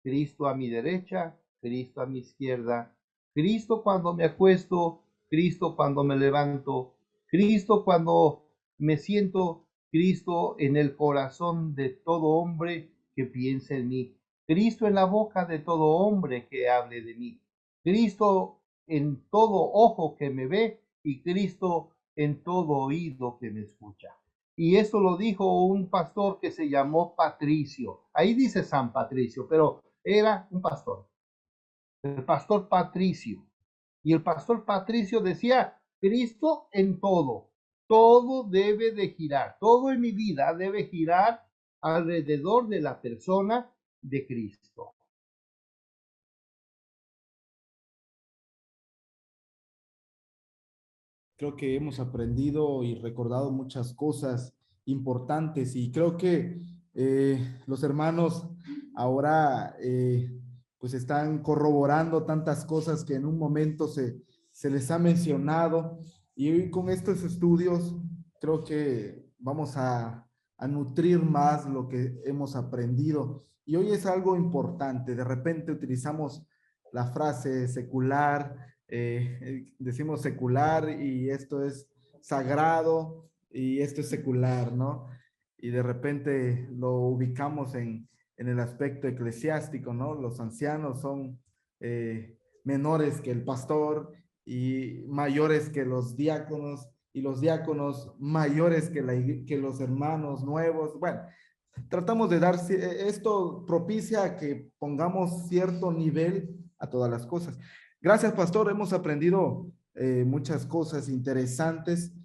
Cristo a mi derecha, Cristo a mi izquierda, Cristo cuando me acuesto, Cristo cuando me levanto, Cristo cuando me siento, Cristo en el corazón de todo hombre que piense en mí, Cristo en la boca de todo hombre que hable de mí, Cristo en todo ojo que me ve y Cristo en todo oído que me escucha. Y esto lo dijo un pastor que se llamó Patricio. Ahí dice San Patricio, pero era un pastor, el pastor Patricio. Y el pastor Patricio decía, Cristo en todo, todo debe de girar, todo en mi vida debe girar alrededor de la persona de Cristo. Creo que hemos aprendido y recordado muchas cosas importantes y creo que los hermanos ahora pues están corroborando tantas cosas que en un momento se les ha mencionado y hoy con estos estudios creo que vamos a nutrir más lo que hemos aprendido y hoy es algo importante. De repente utilizamos la frase secular, decimos secular y esto es sagrado y esto es secular, ¿no? Y de repente lo ubicamos en el aspecto eclesiástico, ¿no? Los ancianos son menores que el pastor y mayores que los diáconos y los diáconos mayores que los hermanos nuevos. Bueno, tratamos de dar, esto propicia a que pongamos cierto nivel a todas las cosas. Gracias, pastor. Hemos aprendido muchas cosas interesantes.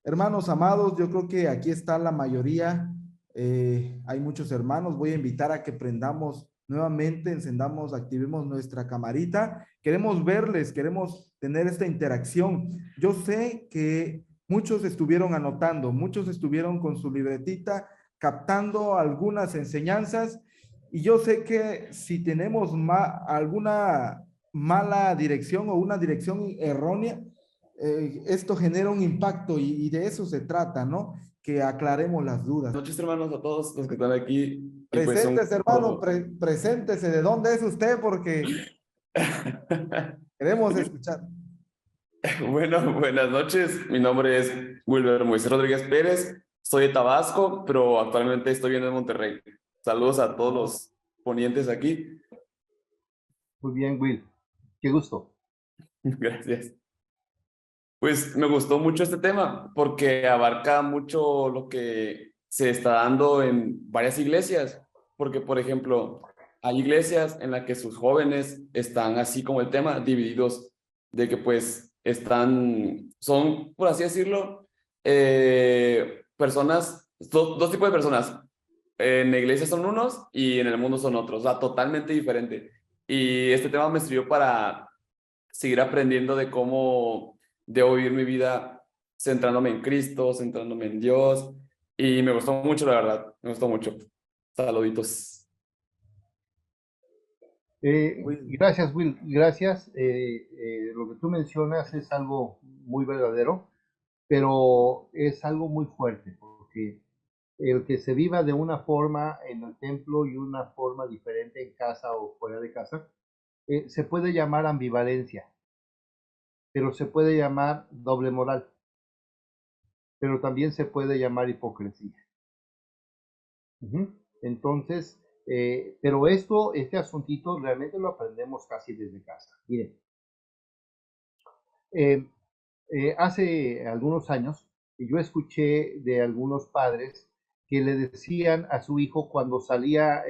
Hermanos amados, yo creo que aquí está la mayoría. Hay muchos hermanos. Voy a invitar a que prendamos nuevamente, encendamos, activemos nuestra camarita. Queremos verles, queremos tener esta interacción. Yo sé que muchos estuvieron anotando, muchos estuvieron con su libretita captando algunas enseñanzas y yo sé que si tenemos alguna mala dirección o una dirección errónea, esto genera un impacto y de eso se trata, ¿no? Que aclaremos las dudas. Buenas noches, hermanos, a todos los que están aquí. Y pues Preséntese, hermano, preséntese. ¿De dónde es usted? Porque queremos escuchar. Bueno, buenas noches. Mi nombre es Wilber Moisés Rodríguez Pérez. Soy de Tabasco, pero actualmente estoy viviendo en Monterrey. Saludos a todos los ponientes aquí. Muy bien, Will. Qué gusto. Gracias. Pues me gustó mucho este tema porque abarca mucho lo que se está dando en varias iglesias. Porque, por ejemplo, hay iglesias en las que sus jóvenes están así como el tema, divididos, de que pues son, por así decirlo, personas, dos tipos de personas. En la iglesia son unos y en el mundo son otros, o sea, totalmente diferente. Y este tema me sirvió para seguir aprendiendo de cómo debo vivir mi vida centrándome en Cristo, centrándome en Dios. Y me gustó mucho, la verdad, me gustó mucho. Saluditos. Gracias, Will. Gracias. Lo que tú mencionas es algo muy verdadero, pero es algo muy fuerte, porque el que se viva de una forma en el templo y una forma diferente en casa o fuera de casa, se puede llamar ambivalencia, pero se puede llamar doble moral, pero también se puede llamar hipocresía. Entonces, pero este asuntito realmente lo aprendemos casi desde casa. Miren, hace algunos años yo escuché de algunos padres que le decían a su hijo cuando salía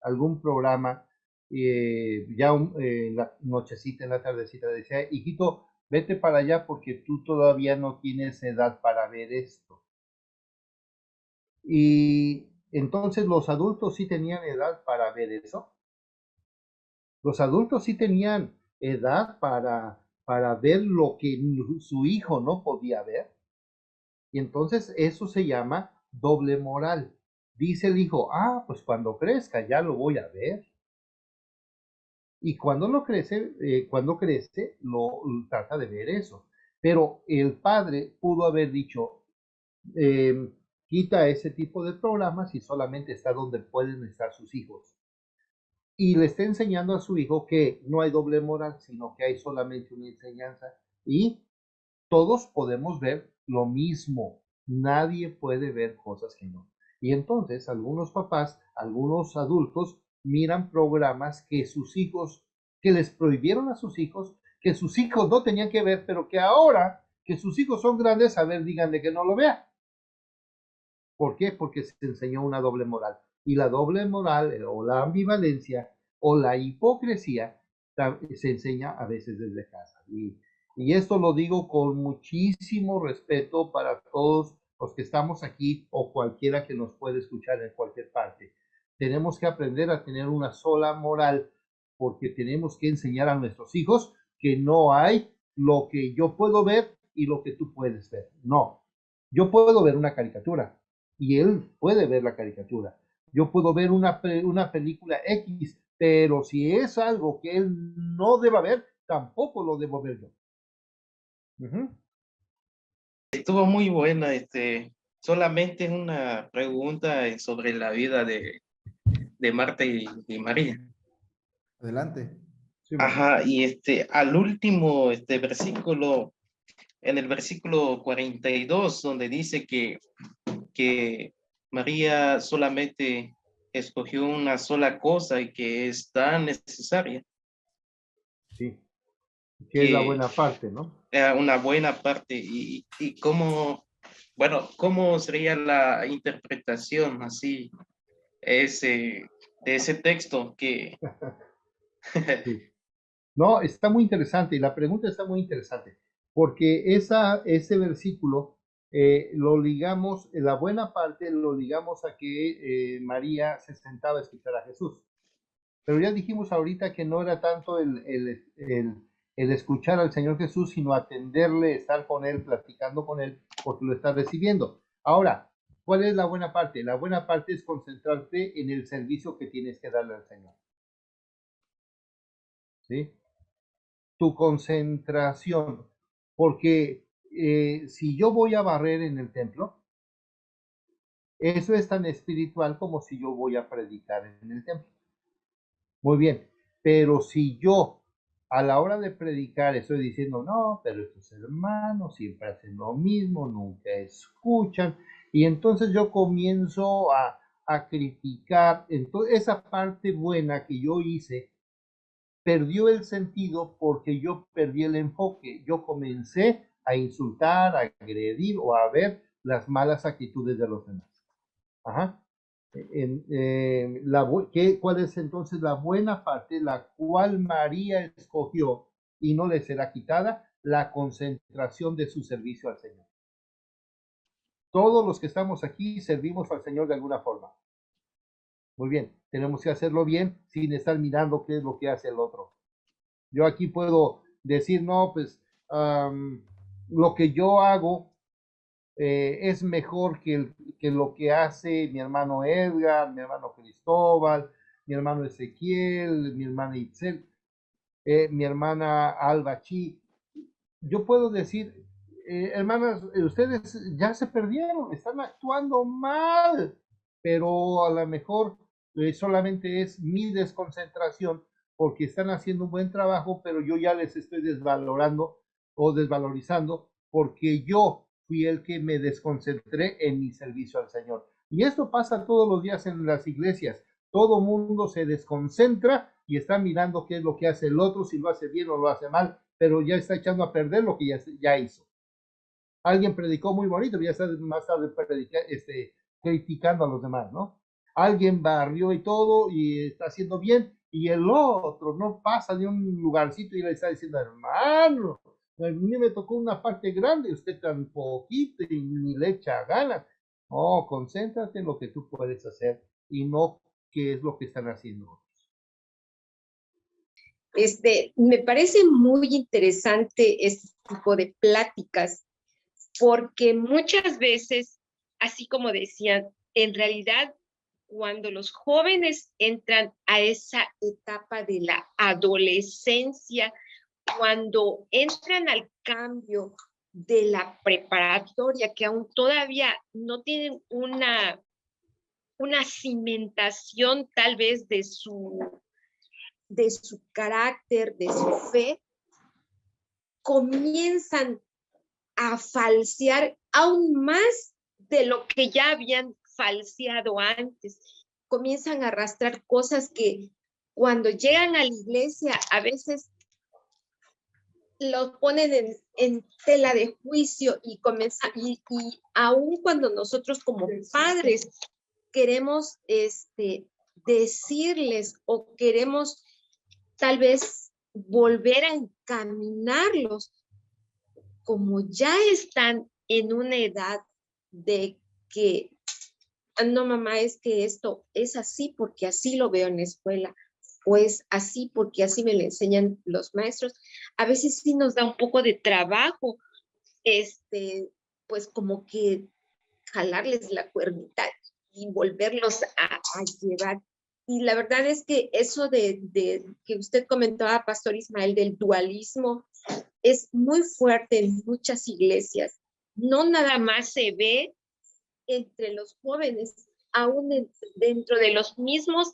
algún programa, en la nochecita, en la tardecita, le decía, hijito, vete para allá porque tú todavía no tienes edad para ver esto. Y entonces los adultos sí tenían edad para ver eso. Los adultos sí tenían edad para ver lo que su hijo no podía ver. Y entonces eso se llama doble moral. Dice el hijo, pues cuando crezca ya lo voy a ver. Y cuando crece, lo trata de ver eso. Pero el padre pudo haber dicho, quita ese tipo de programas y solamente está donde pueden estar sus hijos. Y le está enseñando a su hijo que no hay doble moral, sino que hay solamente una enseñanza. Y todos podemos ver lo mismo. Nadie puede ver cosas que no. Y entonces algunos papás, algunos adultos miran programas que sus hijos, que les prohibieron a sus hijos, que sus hijos no tenían que ver, pero que ahora que sus hijos son grandes, a ver, díganle que no lo vea. ¿Por qué? Porque se enseñó una doble moral. Y la doble moral o la ambivalencia o la hipocresía se enseña a veces desde casa. Y esto lo digo con muchísimo respeto para todos los que estamos aquí o cualquiera que nos puede escuchar en cualquier parte. Tenemos que aprender a tener una sola moral porque tenemos que enseñar a nuestros hijos que no hay lo que yo puedo ver y lo que tú puedes ver. No, yo puedo ver una caricatura y él puede ver la caricatura. Yo puedo ver una película X, pero si es algo que él no deba ver, tampoco lo debo ver yo. Estuvo muy buena, solamente una pregunta sobre la vida de Marta y María. Adelante. Sí, Ajá, y al último versículo, en el versículo 42, donde dice que María solamente escogió una sola cosa y que es tan necesaria. Sí, que es la buena parte, ¿no? Una buena parte y cómo, bueno, cómo sería la interpretación así de ese texto que Sí. No, está muy interesante y la pregunta está muy interesante porque ese versículo lo ligamos, la buena parte lo ligamos a que María se sentaba a escuchar a Jesús. Pero ya dijimos ahorita que no era tanto el escuchar al Señor Jesús, sino atenderle, estar con Él, platicando con Él, porque lo está recibiendo. Ahora, ¿cuál es la buena parte? La buena parte es concentrarte en el servicio que tienes que darle al Señor. ¿Sí? Tu concentración, porque si yo voy a barrer en el templo, eso es tan espiritual como si yo voy a predicar en el templo. Muy bien, pero si yo a la hora de predicar estoy diciendo, no, pero estos hermanos siempre hacen lo mismo, nunca escuchan, y entonces yo comienzo a criticar, entonces esa parte buena que yo hice perdió el sentido porque yo perdí el enfoque, yo comencé a insultar, a agredir o a ver las malas actitudes de los demás. Ajá. ¿Cuál es entonces la buena parte, la cual María escogió y no le será quitada? La concentración de su servicio al Señor. Todos los que estamos aquí servimos al Señor de alguna forma. Muy bien, tenemos que hacerlo bien sin estar mirando qué es lo que hace el otro. Yo aquí puedo decir, no, pues lo que yo hago es mejor que lo que hace mi hermano Edgar, mi hermano Cristóbal, mi hermano Ezequiel, mi hermana Itzel, mi hermana Alba Chi. Yo puedo decir, hermanas, ustedes ya se perdieron, están actuando mal, pero a lo mejor solamente es mi desconcentración porque están haciendo un buen trabajo, pero yo ya les estoy desvalorando o desvalorizando porque yo fui el que me desconcentré en mi servicio al Señor. Y esto pasa todos los días en las iglesias. Todo mundo se desconcentra y está mirando qué es lo que hace el otro, si lo hace bien o lo hace mal, pero ya está echando a perder lo que ya hizo. Alguien predicó muy bonito, pero ya está más tarde criticando a los demás, ¿no? Alguien barrió y todo y está haciendo bien y el otro no pasa de un lugarcito y le está diciendo, hermano, a mí me tocó una parte grande, usted tan poquito y ni le echa ganas. No, concéntrate en lo que tú puedes hacer y no qué es lo que están haciendo otros. Me parece muy interesante este tipo de pláticas, porque muchas veces, así como decían, en realidad cuando los jóvenes entran a esa etapa de la adolescencia, cuando entran al cambio de la preparatoria, que aún todavía no tienen una cimentación tal vez de su carácter, de su fe, comienzan a falsear aún más de lo que ya habían falseado antes. Comienzan a arrastrar cosas que cuando llegan a la iglesia a veces los ponen en tela de juicio y aún cuando nosotros como padres queremos decirles o queremos tal vez volver a encaminarlos, como ya están en una edad de que, no mamá, es que esto es así porque así lo veo en la escuela, o es así porque así me lo enseñan los maestros, a veces sí nos da un poco de trabajo, pues como que jalarles la cuernita y volverlos a llevar. Y la verdad es que eso de que usted comentaba, Pastor Ismael, del dualismo, es muy fuerte en muchas iglesias. No nada más se ve entre los jóvenes, aún dentro de los mismos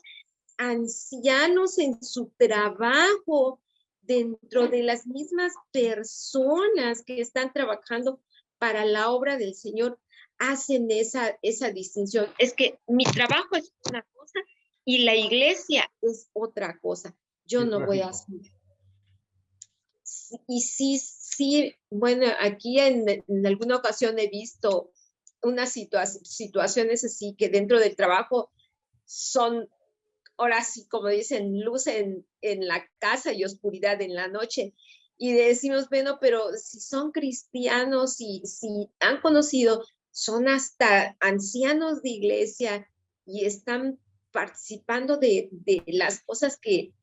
ancianos en su trabajo, dentro de las mismas personas que están trabajando para la obra del Señor, hacen esa distinción. Es que mi trabajo es una cosa y la iglesia es otra cosa. Yo no voy a hacer. Y sí, bueno, aquí en alguna ocasión he visto unas situaciones así que dentro del trabajo son, ahora sí, como dicen, luz en la casa y oscuridad en la noche. Y decimos, bueno, pero si son cristianos y si han conocido, son hasta ancianos de iglesia y están participando de las cosas que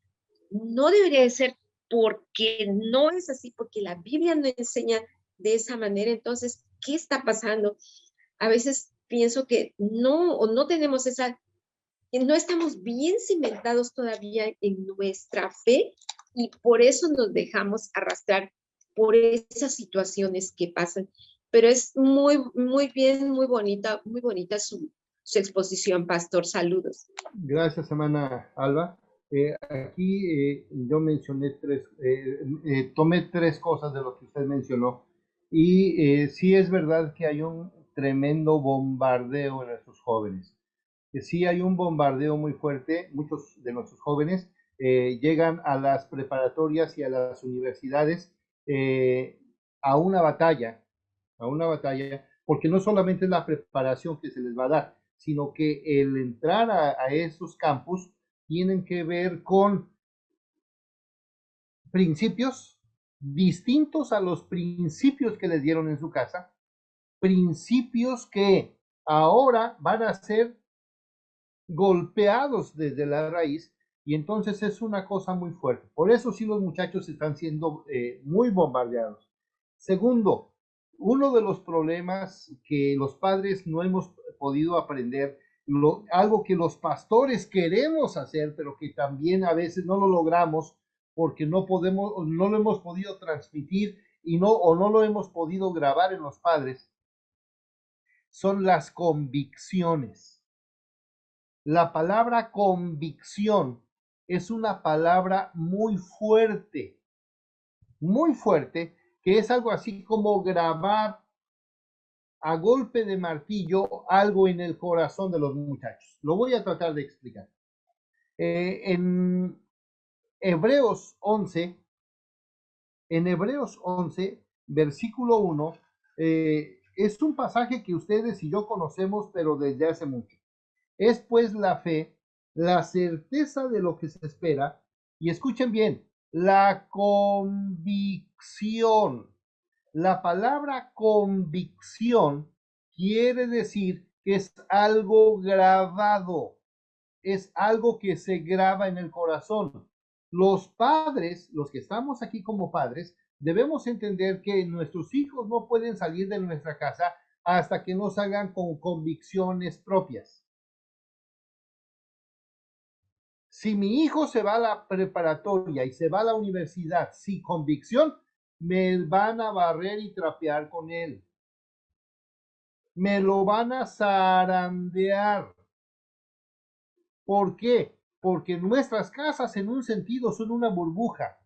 no debería de ser, porque no es así, porque la Biblia no enseña de esa manera. Entonces, ¿qué está pasando? A veces pienso que no tenemos no estamos bien cimentados todavía en nuestra fe y por eso nos dejamos arrastrar por esas situaciones que pasan. Pero es muy bien, muy bonita su exposición, Pastor. Saludos. Gracias, hermana Alba. Aquí yo mencioné tomé tres cosas de lo que usted mencionó. Y sí es verdad que hay un tremendo bombardeo en nuestros jóvenes. Que sí hay un bombardeo muy fuerte. Muchos de nuestros jóvenes llegan a las preparatorias y a las universidades a una batalla, porque no solamente es la preparación que se les va a dar, sino que el entrar a esos campus tienen que ver con principios distintos a los principios que les dieron en su casa, principios que ahora van a ser golpeados desde la raíz, y entonces es una cosa muy fuerte. Por eso sí los muchachos están siendo muy bombardeados. Segundo, uno de los problemas que los padres no hemos podido aprender, algo que los pastores queremos hacer, pero que también a veces no lo logramos porque no lo hemos podido transmitir o no lo hemos podido grabar en los padres, son las convicciones. La palabra convicción es una palabra muy fuerte, que es algo así como grabar a golpe de martillo algo en el corazón de los muchachos. Lo voy a tratar de explicar. En Hebreos 11, versículo 1, es un pasaje que ustedes y yo conocemos, pero desde hace mucho. Es pues la fe, la certeza de lo que se espera, y escuchen bien, la convicción. La palabra convicción quiere decir que es algo grabado, es algo que se graba en el corazón. Los padres, los que estamos aquí como padres, debemos entender que nuestros hijos no pueden salir de nuestra casa hasta que no salgan con convicciones propias. Si mi hijo se va a la preparatoria y se va a la universidad sin convicción, me van a barrer y trapear con él. Me lo van a zarandear. ¿Por qué? Porque nuestras casas en un sentido son una burbuja,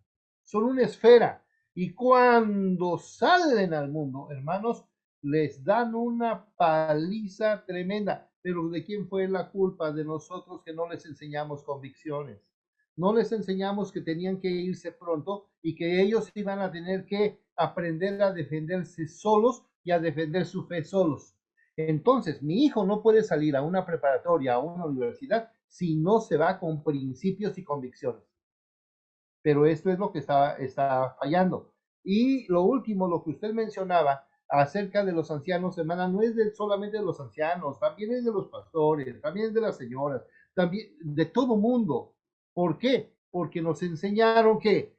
son una esfera. Y cuando salen al mundo, hermanos, les dan una paliza tremenda. Pero ¿de quién fue la culpa? De nosotros que no les enseñamos convicciones. No les enseñamos que tenían que irse pronto y que ellos iban a tener que aprender a defenderse solos y a defender su fe solos. Entonces, mi hijo no puede salir a una preparatoria, a una universidad, si no se va con principios y convicciones. Pero esto es lo que está fallando. Y lo último, lo que usted mencionaba acerca de los ancianos, hermana, no es solamente de los ancianos, también es de los pastores, también es de las señoras, también de todo mundo. ¿Por qué? Porque nos enseñaron que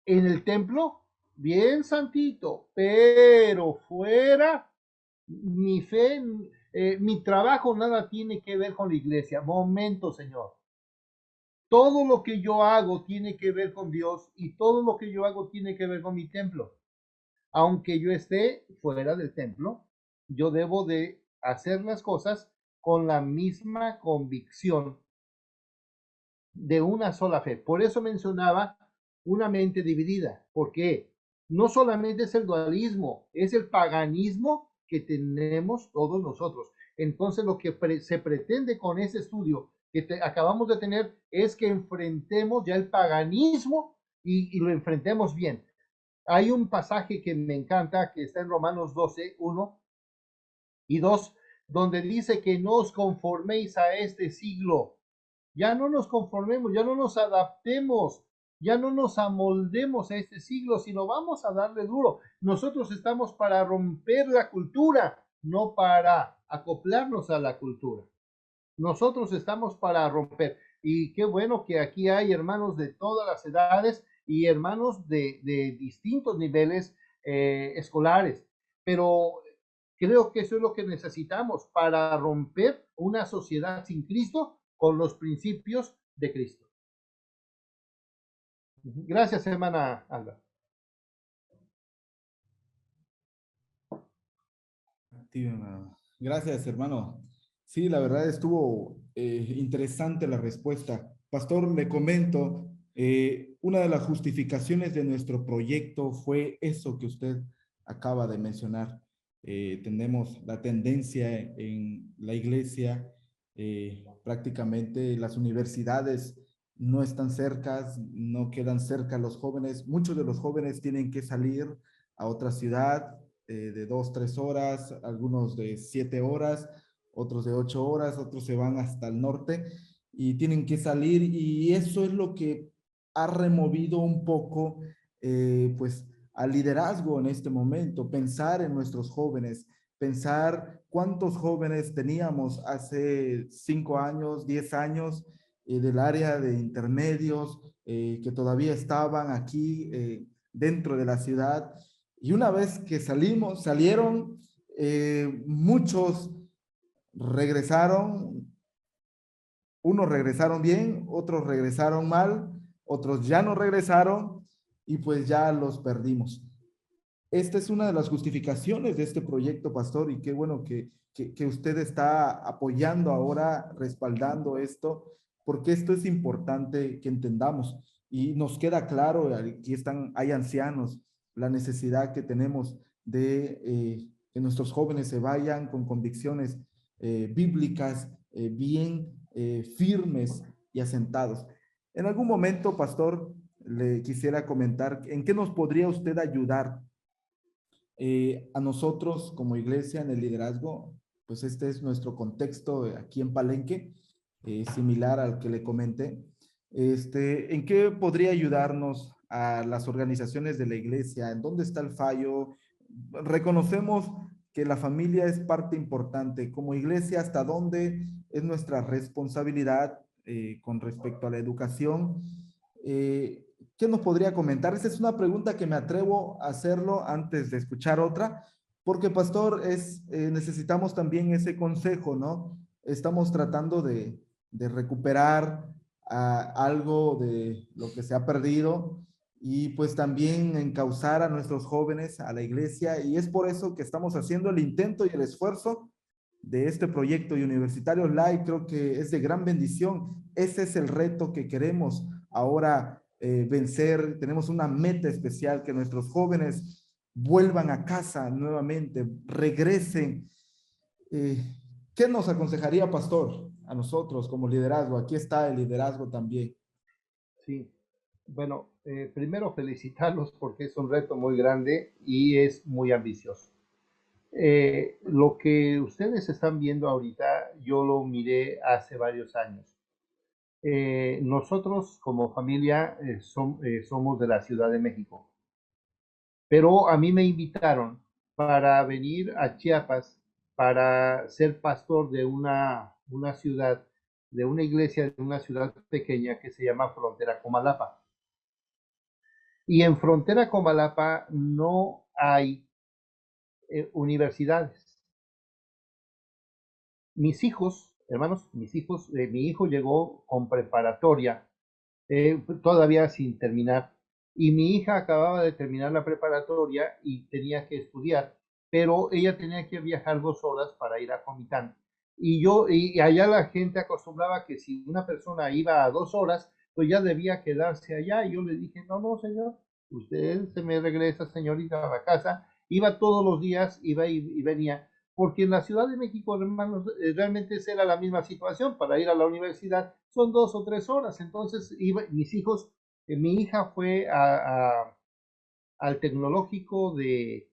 en el templo, bien santito, pero fuera, mi fe, mi trabajo nada tiene que ver con la iglesia. Momento, Señor. Todo lo que yo hago tiene que ver con Dios y todo lo que yo hago tiene que ver con mi templo. Aunque yo esté fuera del templo, yo debo de hacer las cosas con la misma convicción de una sola fe. Por eso mencionaba una mente dividida, porque no solamente es el dualismo, es el paganismo que tenemos todos nosotros. Entonces lo que se pretende con ese estudio que acabamos de tener es que enfrentemos ya el paganismo y lo enfrentemos bien. Hay un pasaje que me encanta que está en Romanos 12, 1 y 2, donde dice que no os conforméis a este siglo. Ya no nos conformemos, ya no nos adaptemos, ya no nos amoldemos a este siglo, sino vamos a darle duro. Nosotros estamos para romper la cultura, no para acoplarnos a la cultura. Nosotros estamos para romper. Y qué bueno que aquí hay hermanos de todas las edades y hermanos de distintos niveles escolares. Pero creo que eso es lo que necesitamos para romper una sociedad sin Cristo con los principios de Cristo. Gracias, hermana Alba. Gracias, hermano. Sí, la verdad estuvo interesante la respuesta. Pastor, le comento, una de las justificaciones de nuestro proyecto fue eso que usted acaba de mencionar. Tenemos la tendencia en la iglesia, prácticamente las universidades no están cercas, no quedan cerca los jóvenes. Muchos de los jóvenes tienen que salir a otra ciudad de 2, 3 horas, algunos de 7 horas, otros de 8 horas, otros se van hasta el norte y tienen que salir, y eso es lo que ha removido un poco pues al liderazgo en este momento. Pensar en nuestros jóvenes, pensar cuántos jóvenes teníamos hace 5 años, 10 años del área de intermedios que todavía estaban aquí dentro de la ciudad, y una vez que salieron, muchos regresaron, unos regresaron bien, otros regresaron mal, otros ya no regresaron y pues ya los perdimos. Esta es una de las justificaciones de este proyecto, pastor, y qué bueno que usted está apoyando ahora, respaldando esto, porque esto es importante que entendamos. Y nos queda claro, aquí hay ancianos, la necesidad que tenemos de que nuestros jóvenes se vayan con convicciones bíblicas bien firmes y asentados. En algún momento, pastor, le quisiera comentar en qué nos podría usted ayudar a nosotros como iglesia en el liderazgo. Pues este es nuestro contexto aquí en Palenque, similar al que le comenté. ¿En qué podría ayudarnos a las organizaciones de la iglesia? ¿En dónde está el fallo? Reconocemos que la familia es parte importante. Como iglesia, ¿hasta dónde es nuestra responsabilidad con respecto a la educación? ¿Qué nos podría comentar? Esa es una pregunta que me atrevo a hacerlo antes de escuchar otra, porque pastor, necesitamos también ese consejo, ¿no? Estamos tratando de de recuperar algo de lo que se ha perdido y pues también encauzar a nuestros jóvenes a la iglesia, y es por eso que estamos haciendo el intento y el esfuerzo de este proyecto Universitarios Live. Creo que es de gran bendición. Ese es el reto que queremos ahora vencer. Tenemos una meta especial, que nuestros jóvenes vuelvan a casa nuevamente, regresen. ¿Qué nos aconsejaría, pastor, a nosotros como liderazgo? Aquí está el liderazgo también. Sí, bueno, primero felicitarlos porque es un reto muy grande y es muy ambicioso. Lo que ustedes están viendo ahorita, yo lo miré hace varios años. Nosotros como familia somos de la Ciudad de México, pero a mí me invitaron para venir a Chiapas para ser pastor de una ciudad, de una iglesia de una ciudad pequeña que se llama Frontera Comalapa. Y en Frontera Comalapa no hay universidades. Mis hijos, hermanos, mi hijo llegó con preparatoria, todavía sin terminar, y mi hija acababa de terminar la preparatoria y tenía que estudiar, pero ella tenía que viajar 2 horas para ir a Comitán. Y allá la gente acostumbraba que si una persona iba a 2 horas, pues ya debía quedarse allá. Y yo le dije, no, no, señor, usted se me regresa, señorita, a la casa. Iba todos los días, iba y venía, porque en la Ciudad de México, hermanos, realmente esa era la misma situación. Para ir a la universidad son 2 o 3 horas. Entonces, mis hijos, mi hija fue al tecnológico de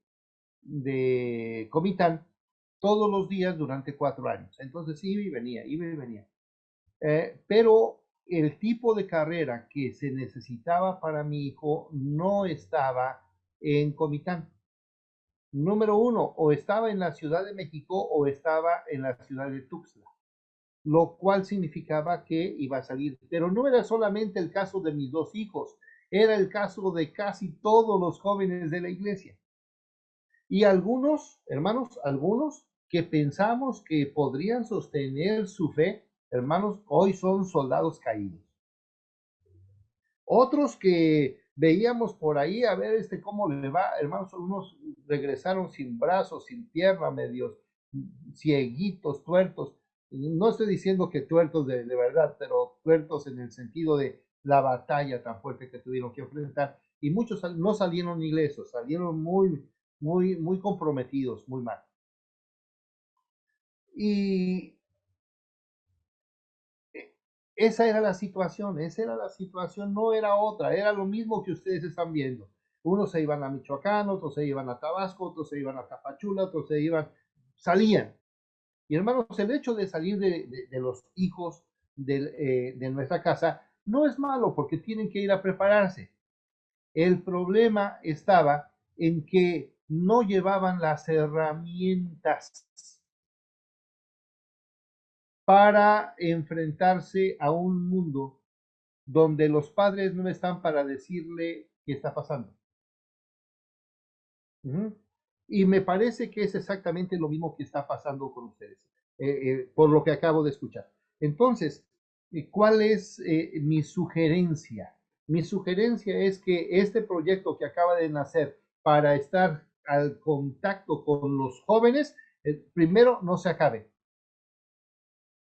Comitán todos los días durante 4 años. Entonces, iba y venía, iba y venía. Pero el tipo de carrera que se necesitaba para mi hijo no estaba en Comitán. Número 1, o estaba en la Ciudad de México o estaba en la ciudad de Tuxtla, lo cual significaba que iba a salir. Pero no era solamente el caso de mis 2 hijos, era el caso de casi todos los jóvenes de la iglesia. Y algunos, hermanos, algunos que pensamos que podrían sostener su fe, hermanos, hoy son soldados caídos. Otros que veíamos por ahí, a ver cómo le va, hermanos, unos regresaron sin brazos, sin pierna, medios cieguitos, tuertos. No estoy diciendo que tuertos de verdad, pero tuertos en el sentido de la batalla tan fuerte que tuvieron que enfrentar. Y muchos no salieron ilesos, salieron muy comprometidos, muy mal. Y esa era la situación, no era otra, era lo mismo que ustedes están viendo. Unos se iban a Michoacán, otros se iban a Tabasco, otros se iban a Tapachula, otros salían. Y hermanos, el hecho de salir de los hijos de nuestra casa no es malo, porque tienen que ir a prepararse. El problema estaba en que no llevaban las herramientas para enfrentarse a un mundo donde los padres no están para decirle qué está pasando. Y me parece que es exactamente lo mismo que está pasando con ustedes, por lo que acabo de escuchar. Entonces, ¿cuál es mi sugerencia? Mi sugerencia es que este proyecto que acaba de nacer para estar al contacto con los jóvenes, primero no se acabe.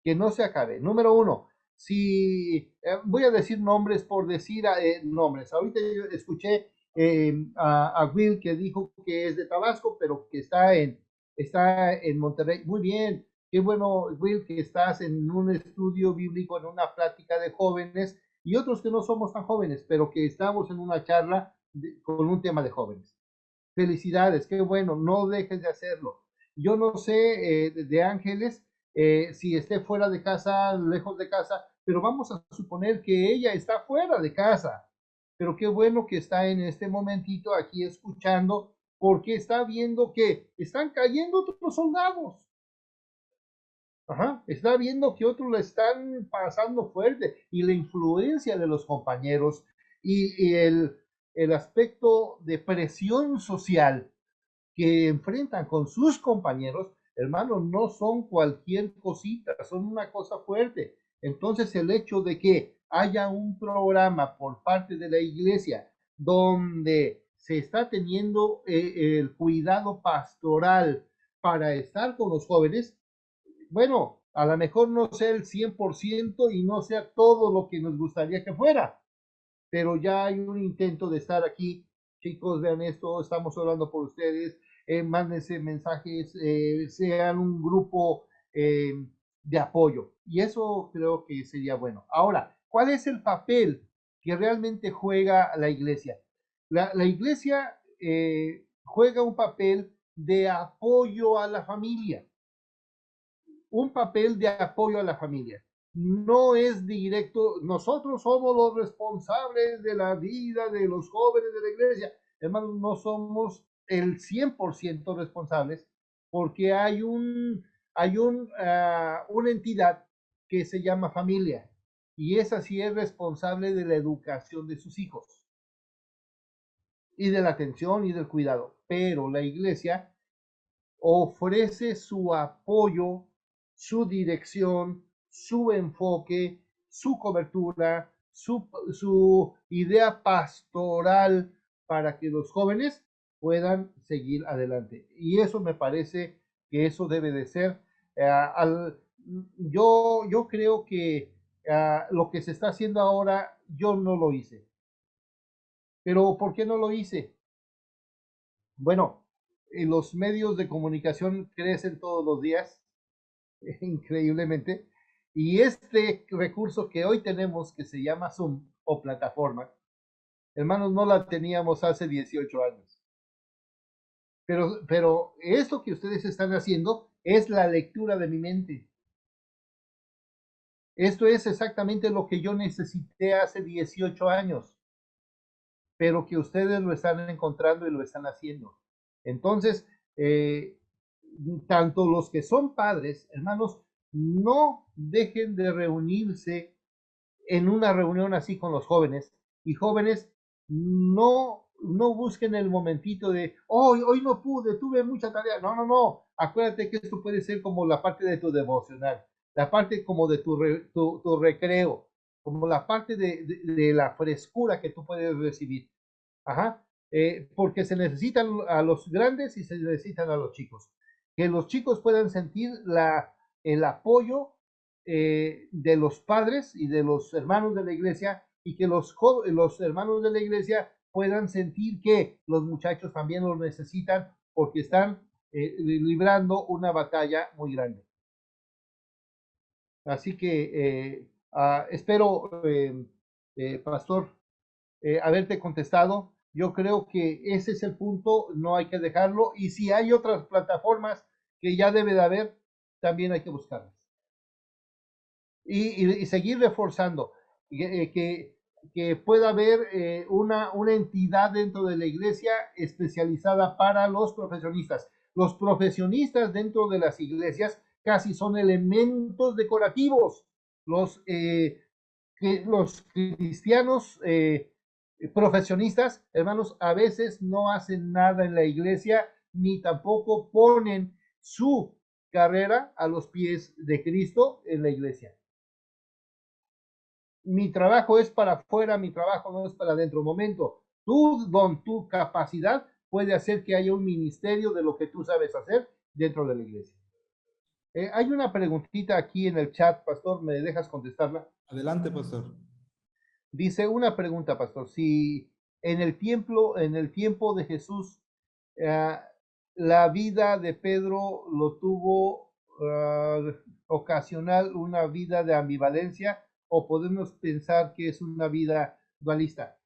Que no se acabe. Número 1, si voy a decir nombres por decir nombres. Ahorita yo escuché a Will que dijo que es de Tabasco, pero que está en Monterrey. Muy bien, qué bueno, Will, que estás en un estudio bíblico, en una plática de jóvenes, y otros que no somos tan jóvenes, pero que estamos en una charla con un tema de jóvenes. Felicidades, qué bueno, no dejes de hacerlo. Yo no sé de Ángeles si esté fuera de casa, lejos de casa, pero vamos a suponer que ella está fuera de casa. Pero qué bueno que está en este momentito aquí escuchando, porque está viendo que están cayendo otros soldados. Ajá, está viendo que otros le están pasando fuerte, y la influencia de los compañeros y el aspecto de presión social que enfrentan con sus compañeros, hermanos, no son cualquier cosita, son una cosa fuerte. Entonces, el hecho de que haya un programa por parte de la iglesia donde se está teniendo el cuidado pastoral para estar con los jóvenes, bueno, a lo mejor no sea el 100% y no sea todo lo que nos gustaría que fuera, pero ya hay un intento de estar aquí. Chicos, vean esto, estamos orando por ustedes, mándense mensajes, sean un grupo de apoyo. Y eso creo que sería bueno. Ahora, ¿cuál es el papel que realmente juega la iglesia? La iglesia juega un papel de apoyo a la familia, un papel de apoyo a la familia. No es directo, nosotros somos los responsables de la vida de los jóvenes de la iglesia. Hermanos, no somos el 100% responsables, porque una entidad que se llama familia, y esa sí es responsable de la educación de sus hijos, y de la atención y del cuidado. Pero la iglesia ofrece su apoyo, su dirección, su enfoque, su cobertura, su idea pastoral para que los jóvenes puedan seguir adelante. Y eso me parece que eso debe de ser. Yo creo que lo que se está haciendo ahora, yo no lo hice. Pero ¿por qué no lo hice? Bueno, los medios de comunicación crecen todos los días, increíblemente, y este recurso que hoy tenemos, que se llama Zoom o plataforma, hermanos, no la teníamos hace 18 años. Pero esto que ustedes están haciendo es la lectura de mi mente. Esto es exactamente lo que yo necesité hace 18 años, pero que ustedes lo están encontrando y lo están haciendo. Entonces, tanto los que son padres, hermanos, no dejen de reunirse en una reunión así con los jóvenes, y jóvenes, no busquen el momentito de, hoy no pude, tuve mucha tarea. No, no, no. Acuérdate que esto puede ser como la parte de tu devocional, la parte como de tu recreo, como la parte de la frescura que tú puedes recibir. Ajá. Porque se necesitan a los grandes y se necesitan a los chicos. Que los chicos puedan sentir el apoyo de los padres y de los hermanos de la iglesia, y que los hermanos de la iglesia puedan sentir que los muchachos también los necesitan, porque están librando una batalla muy grande. Así que espero, pastor, haberte contestado. Yo creo que ese es el punto, no hay que dejarlo, y si hay otras plataformas que ya debe de haber, también hay que buscarlas. Y seguir reforzando, que pueda haber una entidad dentro de la iglesia especializada para los profesionistas. Los profesionistas dentro de las iglesias casi son elementos decorativos. Los cristianos profesionistas, hermanos, a veces no hacen nada en la iglesia, ni tampoco ponen su carrera a los pies de Cristo en la iglesia. Mi trabajo es para afuera, mi trabajo no es para adentro. Momento, tu capacidad puede hacer que haya un ministerio de lo que tú sabes hacer dentro de la iglesia. Hay una preguntita aquí en el chat, pastor, ¿me dejas contestarla? Adelante, pastor. Dice una pregunta, pastor, si en el tiempo de Jesús, la vida de Pedro lo tuvo ocasional una vida de ambivalencia, o podemos pensar que es una vida dualista.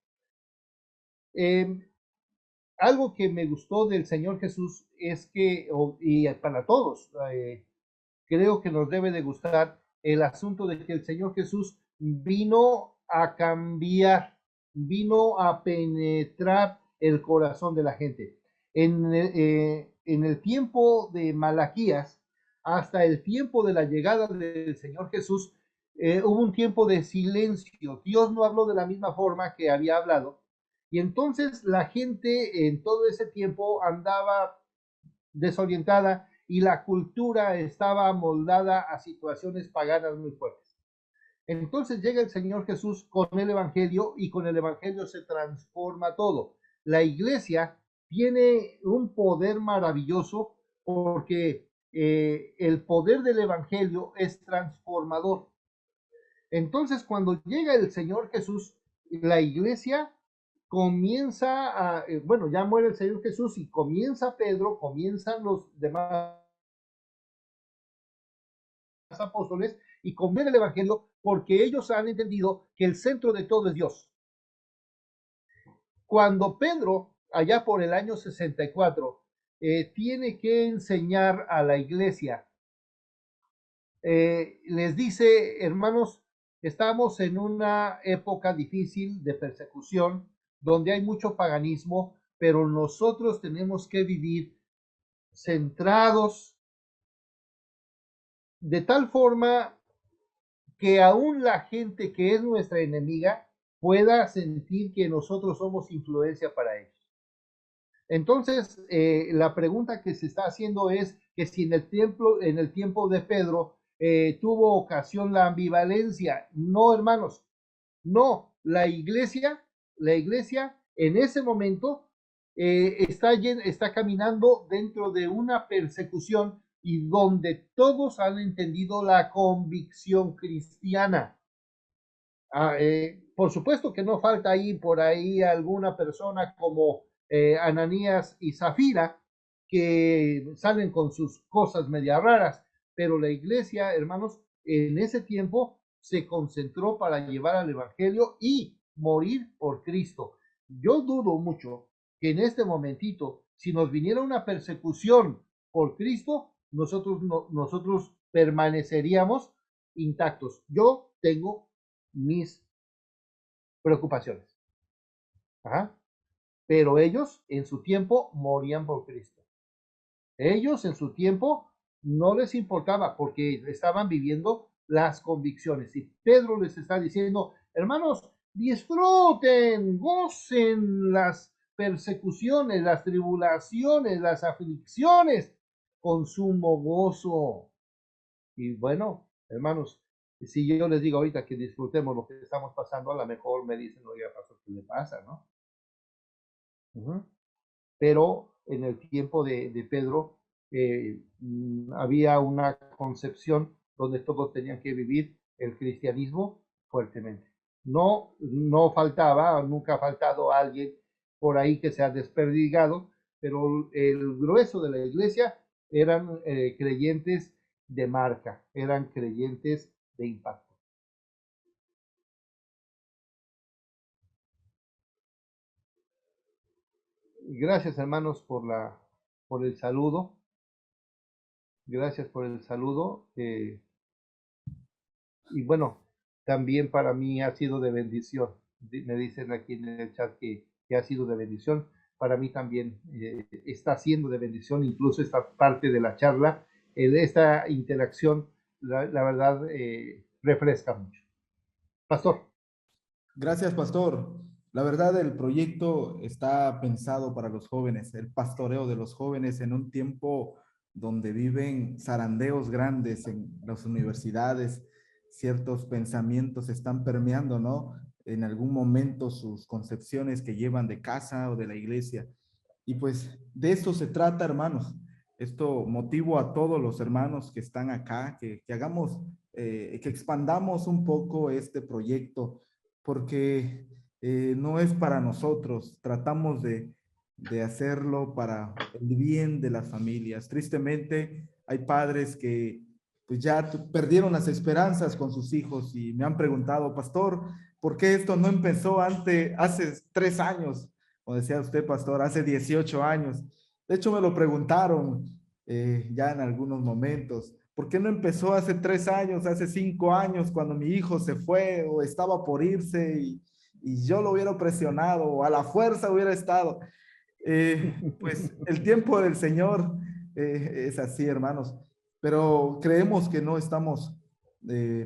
Algo que me gustó del Señor Jesús es que, y para todos, creo que nos debe de gustar el asunto de que el Señor Jesús vino a cambiar, vino a penetrar el corazón de la gente. En el tiempo de Malaquías, hasta el tiempo de la llegada del Señor Jesús, hubo un tiempo de silencio. Dios no habló de la misma forma que había hablado, y entonces la gente en todo ese tiempo andaba desorientada, y la cultura estaba amoldada a situaciones paganas muy fuertes. Entonces llega el Señor Jesús con el Evangelio y con el Evangelio se transforma todo. La iglesia tiene un poder maravilloso porque el poder del Evangelio es transformador. Entonces, cuando llega el Señor Jesús, la iglesia comienza a, bueno, ya muere el Señor Jesús y comienza Pedro, comienzan los demás apóstoles y conviene el Evangelio porque ellos han entendido que el centro de todo es Dios. Cuando Pedro, allá por el año 64, tiene que enseñar a la iglesia, les dice, hermanos, estamos en una época difícil de persecución, donde hay mucho paganismo, pero nosotros tenemos que vivir centrados de tal forma que aún la gente que es nuestra enemiga pueda sentir que nosotros somos influencia para ellos. Entonces, la pregunta que se está haciendo es que si en el tiempo de Pedro tuvo ocasión la ambivalencia. No, hermanos, no. La iglesia en ese momento está caminando dentro de una persecución y donde todos han entendido la convicción cristiana. Por supuesto que no falta ahí por ahí alguna persona como Ananías y Zafira que salen con sus cosas media raras, pero la iglesia, hermanos, en ese tiempo se concentró para llevar al evangelio y morir por Cristo. Yo dudo mucho que en este momentito, si nos viniera una persecución por Cristo, nosotros permaneceríamos intactos. Yo tengo mis preocupaciones. Ajá. Pero ellos en su tiempo morían por Cristo. Ellos en su tiempo no les importaba porque estaban viviendo las convicciones. Y Pedro les está diciendo, hermanos, disfruten, gocen las persecuciones, las tribulaciones, las aflicciones con sumo gozo. Y bueno, hermanos, si yo les digo ahorita que disfrutemos lo que estamos pasando, a lo mejor me dicen, oiga, pastor, ¿qué le pasa, no? Pero en el tiempo de Pedro había una concepción donde todos tenían que vivir el cristianismo fuertemente. No faltaba, nunca ha faltado alguien por ahí que se ha desperdigado, pero el grueso de la iglesia eran creyentes de marca, eran creyentes de impacto. Gracias, hermanos, por el saludo. Gracias por el saludo. Y bueno, también para mí ha sido de bendición. Me dicen aquí en el chat que ha sido de bendición. Para mí también está siendo de bendición, incluso esta parte de la charla, esta interacción, la verdad, refresca mucho. Pastor. Gracias, pastor. La verdad, el proyecto está pensado para los jóvenes, el pastoreo de los jóvenes en un tiempo donde viven zarandeos grandes en las universidades, ciertos pensamientos están permeando, ¿no? En algún momento sus concepciones que llevan de casa o de la iglesia. Y pues de eso se trata, hermanos. Esto motivo a todos los hermanos que están acá, que hagamos, que expandamos un poco este proyecto, porque no es para nosotros, tratamos de hacerlo para el bien de las familias. Tristemente, hay padres que pues ya perdieron las esperanzas con sus hijos y me han preguntado, pastor, ¿por qué esto no empezó hace 3 años? Como decía usted, pastor, hace 18 años. De hecho, me lo preguntaron ya en algunos momentos. ¿Por qué no empezó hace 3 años, hace 5 años, cuando mi hijo se fue o estaba por irse y yo lo hubiera presionado o a la fuerza hubiera estado? Pues el tiempo del Señor es así, hermanos. Pero creemos que no estamos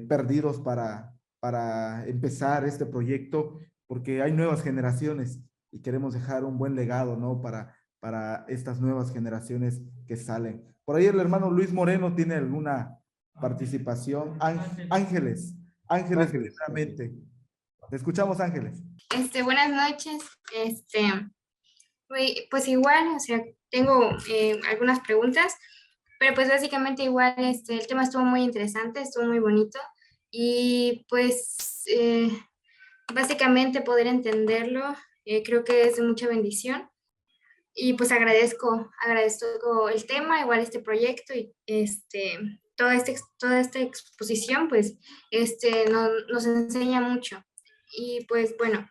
perdidos para empezar este proyecto, porque hay nuevas generaciones y queremos dejar un buen legado, ¿no? Para estas nuevas generaciones que salen. Por ahí el hermano Luis Moreno tiene alguna participación. Ángeles, Ángeles, Ángeles. primeramente. Te escuchamos, Ángeles. Buenas noches. Pues igual, o sea, tengo algunas preguntas, pero pues básicamente igual el tema estuvo muy interesante, estuvo muy bonito y pues básicamente poder entenderlo creo que es de mucha bendición y pues agradezco el tema, igual este proyecto y toda esta exposición pues nos enseña mucho y pues bueno.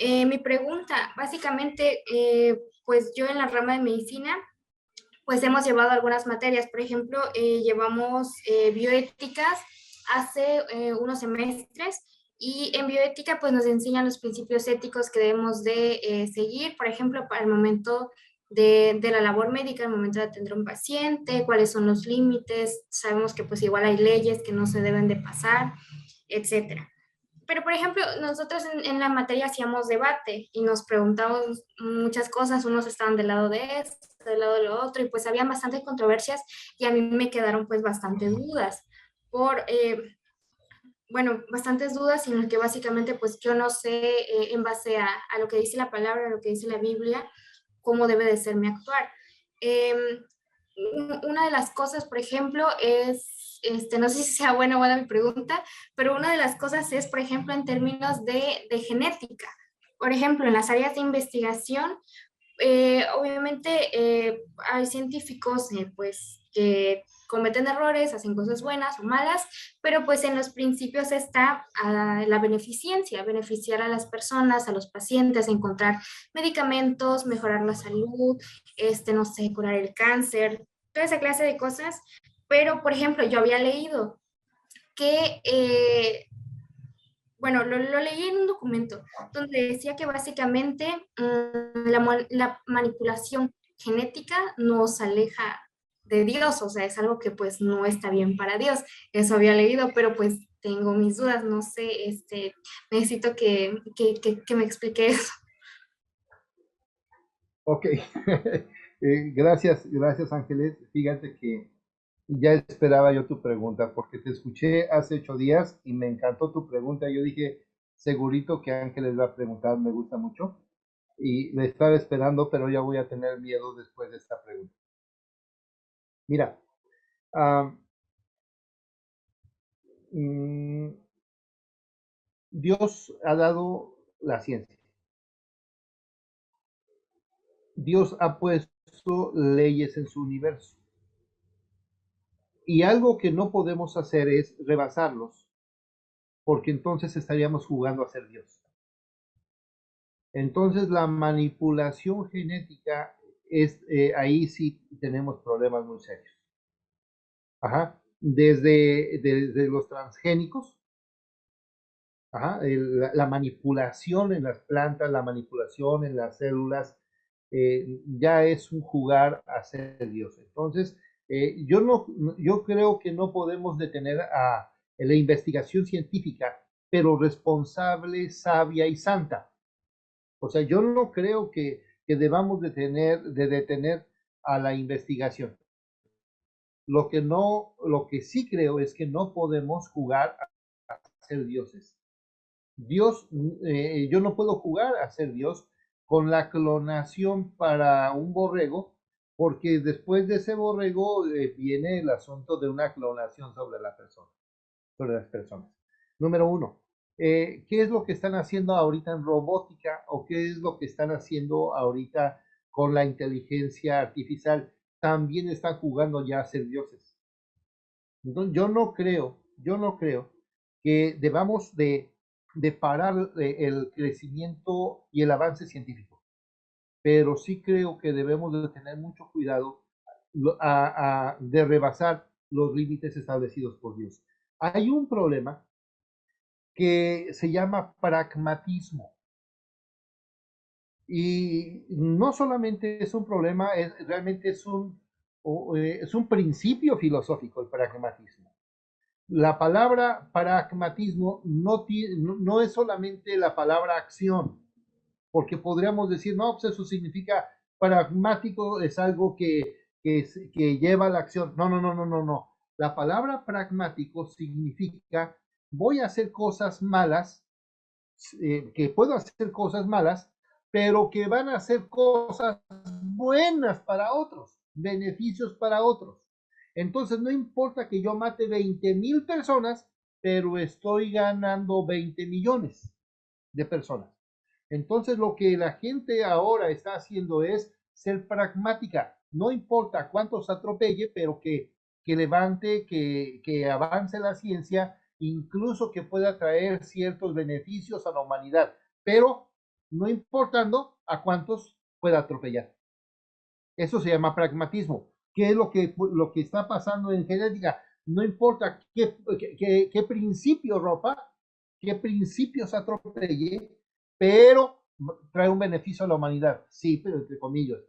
Mi pregunta, básicamente, pues yo en la rama de medicina, pues hemos llevado algunas materias, por ejemplo, llevamos bioéticas hace unos semestres y en bioética pues nos enseñan los principios éticos que debemos de seguir, por ejemplo, para el momento de la labor médica, el momento de atender a un paciente, cuáles son los límites, sabemos que pues igual hay leyes que no se deben de pasar, etcétera. Pero, por ejemplo, nosotros en la materia hacíamos debate y nos preguntamos muchas cosas, unos estaban del lado de esto, del lado de lo otro, y pues había bastantes controversias y a mí me quedaron pues bastantes dudas, bastantes dudas en las que básicamente pues yo no sé en base a lo que dice la palabra, a lo que dice la Biblia, cómo debe de ser mi actuar. Una de las cosas, por ejemplo, es, no sé si sea buena o mala mi pregunta, pero una de las cosas es, por ejemplo, en términos de genética. Por ejemplo, en las áreas de investigación, obviamente hay científicos pues que cometen errores, hacen cosas buenas o malas, pero pues en los principios está la beneficencia, beneficiar a las personas, a los pacientes, encontrar medicamentos, mejorar la salud, no sé, curar el cáncer, toda esa clase de cosas. Pero, por ejemplo, yo había leído que lo leí en un documento donde decía que básicamente la manipulación genética nos aleja de Dios, o sea, es algo que pues no está bien para Dios. Eso había leído, pero pues tengo mis dudas, no sé, necesito que me explique eso. Ok, gracias Ángeles. Fíjate que ya esperaba yo tu pregunta porque te escuché hace 8 días y me encantó tu pregunta. Yo dije, segurito que Ángeles va a preguntar, me gusta mucho. Y le estaba esperando, pero ya voy a tener miedo después de esta pregunta. Mira, Dios ha dado la ciencia. Dios ha puesto leyes en su universo. Y algo que no podemos hacer es rebasarlos, porque entonces estaríamos jugando a ser Dios. Entonces la manipulación genética es ahí sí tenemos problemas muy serios. Ajá. Desde los transgénicos, ajá, la manipulación en las plantas, la manipulación en las células, ya es un jugar a ser Dios. Entonces, yo creo que no podemos detener a la investigación científica, pero responsable, sabia y santa. O sea, yo no creo que debamos detener a la investigación. Lo que sí creo es que no podemos jugar a ser dioses. Yo no puedo jugar a ser Dios con la clonación para un borrego, porque después de ese borrego viene el asunto de una clonación sobre las personas. Número uno, ¿qué es lo que están haciendo ahorita en robótica o qué es lo que están haciendo ahorita con la inteligencia artificial? También están jugando ya a ser dioses. Entonces, yo no creo que debamos de parar el crecimiento y el avance científico, pero sí creo que debemos de tener mucho cuidado de rebasar los límites establecidos por Dios. Hay un problema que se llama pragmatismo. Y no solamente es un problema, realmente es un principio filosófico el pragmatismo. La palabra pragmatismo no es solamente la palabra acción, porque podríamos decir, no, pues eso significa pragmático, es algo que lleva a la acción. No. La palabra pragmático significa voy a hacer cosas malas, que puedo hacer cosas malas, pero que van a ser cosas buenas para otros, beneficios para otros. Entonces no importa que yo mate 20,000 personas, pero estoy ganando 20 millones de personas. Entonces lo que la gente ahora está haciendo es ser pragmática. No importa cuántos atropelle, pero que levante, que avance la ciencia, incluso que pueda traer ciertos beneficios a la humanidad, pero no importando a cuántos pueda atropellar. Eso se llama pragmatismo. ¿Qué es lo que está pasando en genética? No importa qué principio rompa, qué principios atropelle, pero trae un beneficio a la humanidad. Sí, pero entre comillas.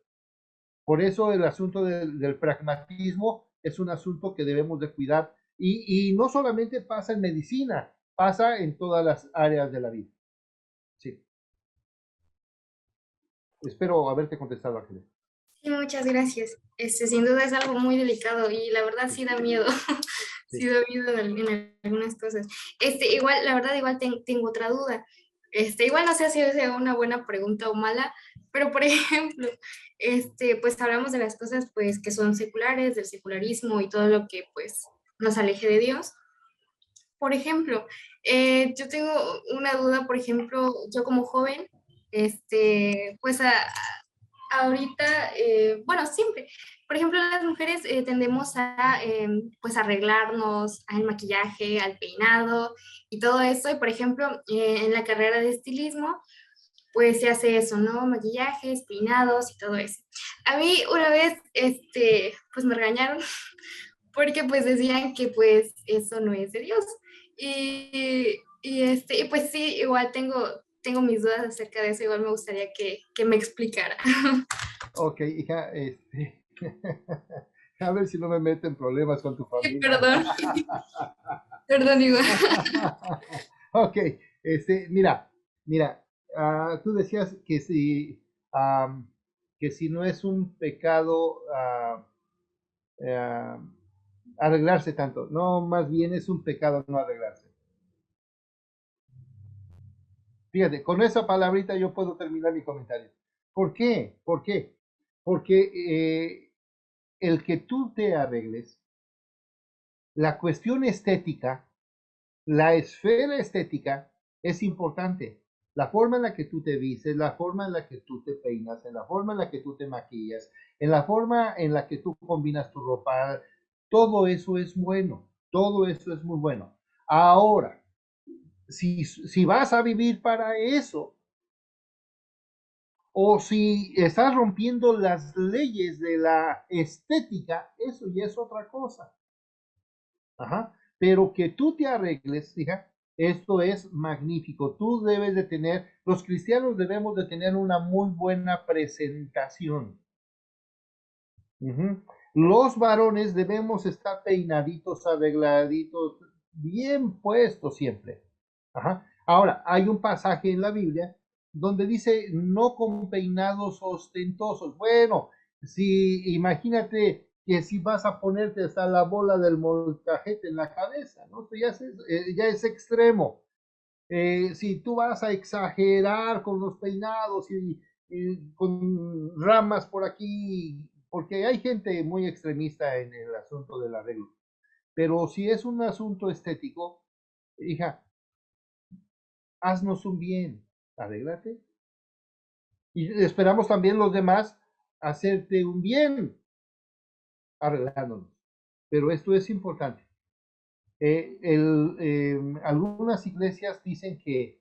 Por eso el asunto del pragmatismo es un asunto que debemos de cuidar. Y no solamente pasa en medicina, pasa en todas las áreas de la vida. Sí. Espero haberte contestado, Ángeles. Sí, muchas gracias. Sin duda es algo muy delicado y la verdad sí da miedo. Sí da miedo en algunas cosas. Igual, la verdad, igual tengo otra duda. Igual no sé si sea una buena pregunta o mala, pero por ejemplo, pues hablamos de las cosas pues que son seculares, del secularismo y todo lo que pues nos aleje de Dios. Por ejemplo, yo tengo una duda, por ejemplo, yo como joven, pues ahorita, bueno, siempre. Por ejemplo, las mujeres tendemos a pues arreglarnos, al maquillaje, al peinado y todo eso. Y por ejemplo, en la carrera de estilismo, pues se hace eso, ¿no? Maquillajes, peinados y todo eso. A mí una vez, pues me regañaron porque pues decían que pues eso no es de Dios. Y pues sí, igual tengo mis dudas acerca de eso, igual me gustaría que me explicara. Ok, hija, a ver si no me meten problemas con tu familia. Perdón, perdón, igual. Ok, mira, tú decías que si no es un pecado ah, arreglarse tanto, no, más bien es un pecado no arreglarse. Fíjate, con esa palabrita yo puedo terminar mi comentario. ¿Por qué? ¿Por qué? Porque el que tú te arregles, la cuestión estética, la esfera estética es importante. La forma en la que tú te vistes, la forma en la que tú te peinas, en la forma en la que tú te maquillas, en la forma en la que tú combinas tu ropa, todo eso es bueno, todo eso es muy bueno. Ahora, si vas a vivir para eso, o si estás rompiendo las leyes de la estética, eso ya es otra cosa. Ajá. Pero que tú te arregles, hija, esto es magnífico. Tú debes de tener, los cristianos debemos de tener una muy buena presentación. Los varones debemos estar peinaditos, arregladitos, bien puestos siempre. Ajá. Ahora, hay un pasaje en la Biblia donde dice no con peinados ostentosos. Bueno, si imagínate que si vas a ponerte hasta la bola del molcajete en la cabeza, ¿no? Esto ya es extremo. Si tú vas a exagerar con los peinados y con ramas por aquí, porque hay gente muy extremista en el asunto del arreglo. Pero si es un asunto estético, hija, haznos un bien, arréglate. Y esperamos también los demás hacerte un bien, arreglándonos. Pero esto es importante. Algunas iglesias dicen que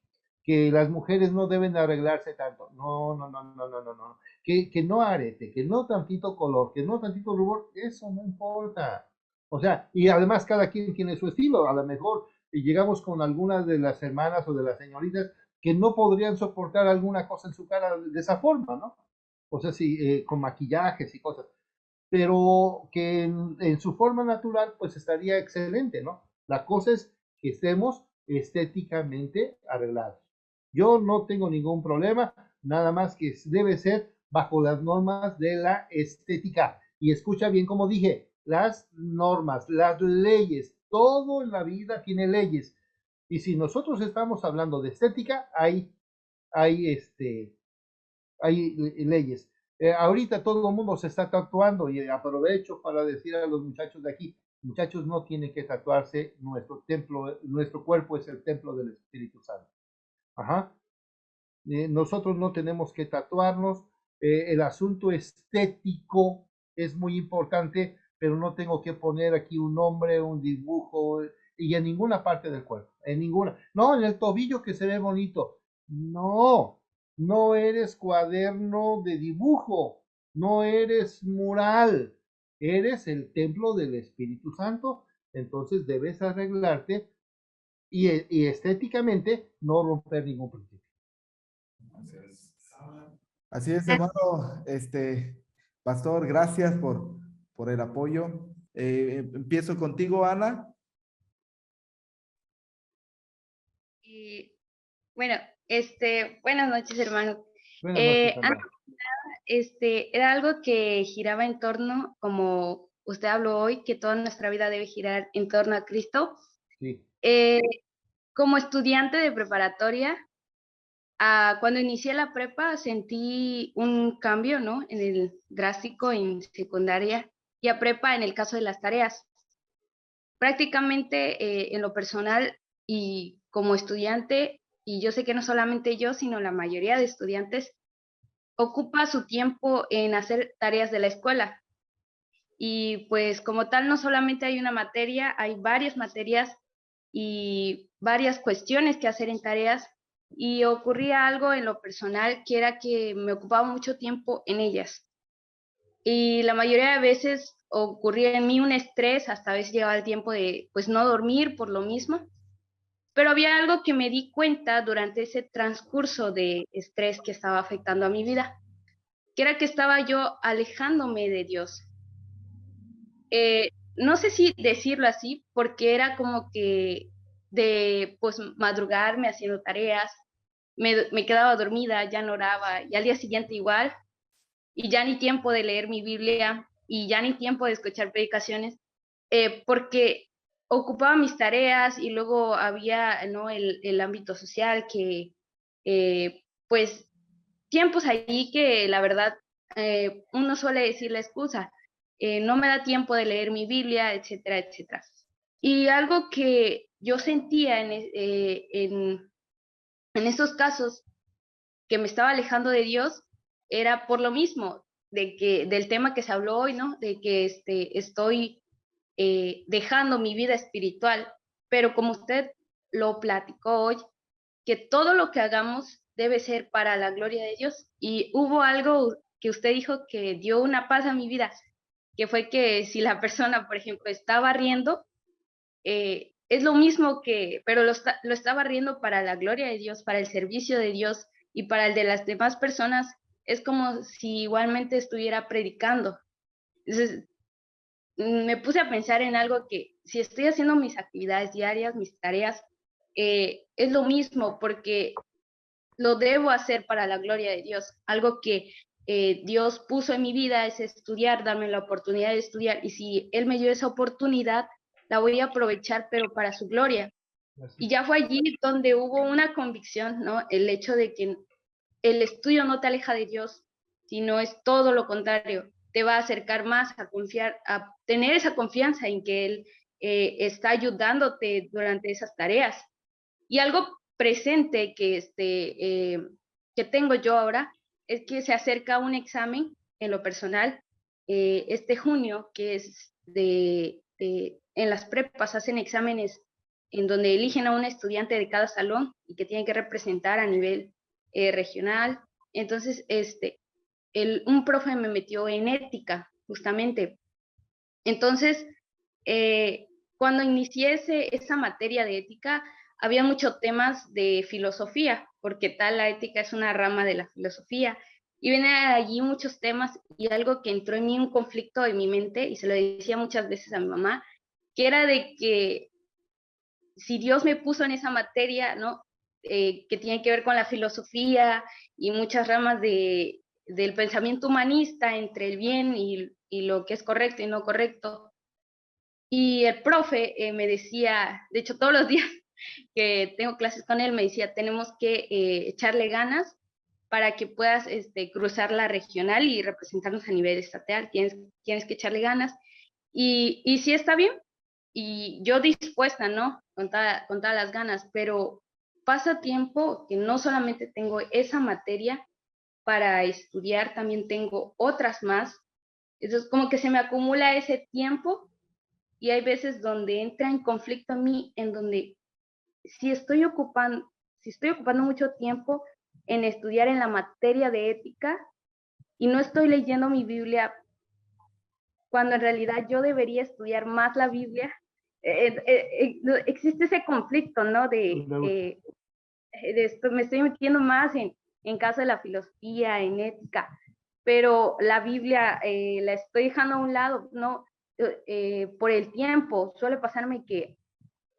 las mujeres no deben arreglarse tanto. No, no, no, no, no, no, no. Que no arete, que no tantito color, que no tantito rubor, eso no importa. O sea, y además cada quien tiene su estilo. A lo mejor llegamos con algunas de las hermanas o de las señoritas que no podrían soportar alguna cosa en su cara de esa forma, ¿no? O sea, sí, con maquillajes y cosas, pero que en su forma natural pues estaría excelente, ¿no? La cosa es que estemos estéticamente arreglados. Yo no tengo ningún problema, nada más que debe ser bajo las normas de la estética. Y escucha bien como dije, las normas, las leyes, todo en la vida tiene leyes. Y si nosotros estamos hablando de estética, hay leyes. Ahorita todo el mundo se está tatuando y aprovecho para decir a los muchachos de aquí, muchachos, no tienen que tatuarse, nuestro templo, nuestro cuerpo es el templo del Espíritu Santo. Ajá. Nosotros no tenemos que tatuarnos. El asunto estético es muy importante, pero no tengo que poner aquí un nombre, un dibujo, y en ninguna parte del cuerpo, en ninguna. No, en el tobillo que se ve bonito. No, no eres cuaderno de dibujo, no eres mural, eres el templo del Espíritu Santo, entonces debes arreglarte y estéticamente no romper ningún principio. Así es, hermano, pastor, gracias por el apoyo. Empiezo contigo, Ana. Y bueno, buenas noches, hermano. Buenas noches, Ana. Antes de nada, era algo que giraba en torno, como usted habló hoy, que toda nuestra vida debe girar en torno a Cristo. Sí. Como estudiante de preparatoria, cuando inicié la prepa sentí un cambio, ¿no? En el drástico en secundaria y a prepa en el caso de las tareas. Prácticamente en lo personal y como estudiante, y yo sé que no solamente yo, sino la mayoría de estudiantes, ocupa su tiempo en hacer tareas de la escuela. Y pues como tal, no solamente hay una materia, hay varias materias y varias cuestiones que hacer en tareas, y ocurría algo en lo personal que era que me ocupaba mucho tiempo en ellas. Y la mayoría de veces ocurría en mí un estrés, hasta a veces llegaba el tiempo de pues no dormir por lo mismo. Pero había algo que me di cuenta durante ese transcurso de estrés que estaba afectando a mi vida, que era que estaba yo alejándome de Dios. No sé si decirlo así, porque era como que de pues madrugarme haciendo tareas, me quedaba dormida, ya no oraba, y al día siguiente igual, y ya ni tiempo de leer mi Biblia, y ya ni tiempo de escuchar predicaciones, porque ocupaba mis tareas y luego había, ¿no? el ámbito social que, pues, tiempos ahí que la verdad uno suele decir la excusa, no me da tiempo de leer mi Biblia, etcétera, etcétera. Y algo que yo sentía en esos casos que me estaba alejando de Dios era por lo mismo, del tema que se habló hoy, ¿no? De que estoy dejando mi vida espiritual, pero como usted lo platicó hoy, que todo lo que hagamos debe ser para la gloria de Dios. Y hubo algo que usted dijo que dio una paz a mi vida, que fue que si la persona, por ejemplo, estaba riendo, es lo mismo que, pero lo estaba riendo para la gloria de Dios, para el servicio de Dios y para el de las demás personas, es como si igualmente estuviera predicando. Entonces, me puse a pensar en algo que si estoy haciendo mis actividades diarias, mis tareas, es lo mismo porque lo debo hacer para la gloria de Dios. Algo que Dios puso en mi vida es estudiar, darme la oportunidad de estudiar, y si Él me dio esa oportunidad, la voy a aprovechar, pero para su gloria. Y ya fue allí donde hubo una convicción, ¿no? El hecho de que el estudio no te aleja de Dios, sino es todo lo contrario, te va a acercar más a confiar, a tener esa confianza en que Él está ayudándote durante esas tareas. Y algo presente que tengo yo ahora es que se acerca un examen en lo personal este junio, que es en las prepas hacen exámenes en donde eligen a un estudiante de cada salón y que tienen que representar a nivel regional. Entonces, un profe me metió en ética, justamente. Entonces, cuando inicié esa materia de ética, había muchos temas de filosofía, porque la ética es una rama de la filosofía, y vienen allí muchos temas, y algo que entró en mí, un conflicto en mi mente, y se lo decía muchas veces a mi mamá, que era de que si Dios me puso en esa materia, ¿no? Que tiene que ver con la filosofía y muchas ramas del pensamiento humanista entre el bien y lo que es correcto y no correcto. Y el profe me decía, de hecho todos los días que tengo clases con él, me decía, tenemos que echarle ganas para que puedas cruzar la regional y representarnos a nivel estatal, tienes que echarle ganas. Y sí está bien, y yo dispuesta, ¿no? Con todas las ganas, pero pasa tiempo que no solamente tengo esa materia para estudiar, también tengo otras más. Entonces, como que se me acumula ese tiempo y hay veces donde entra en conflicto a mí, en donde si estoy ocupando mucho tiempo en estudiar en la materia de ética y no estoy leyendo mi Biblia, cuando en realidad yo debería estudiar más la Biblia, existe ese conflicto, ¿no? De esto, me estoy metiendo más en caso de la filosofía, en ética, pero la Biblia la estoy dejando a un lado, ¿no? Por el tiempo, suele pasarme que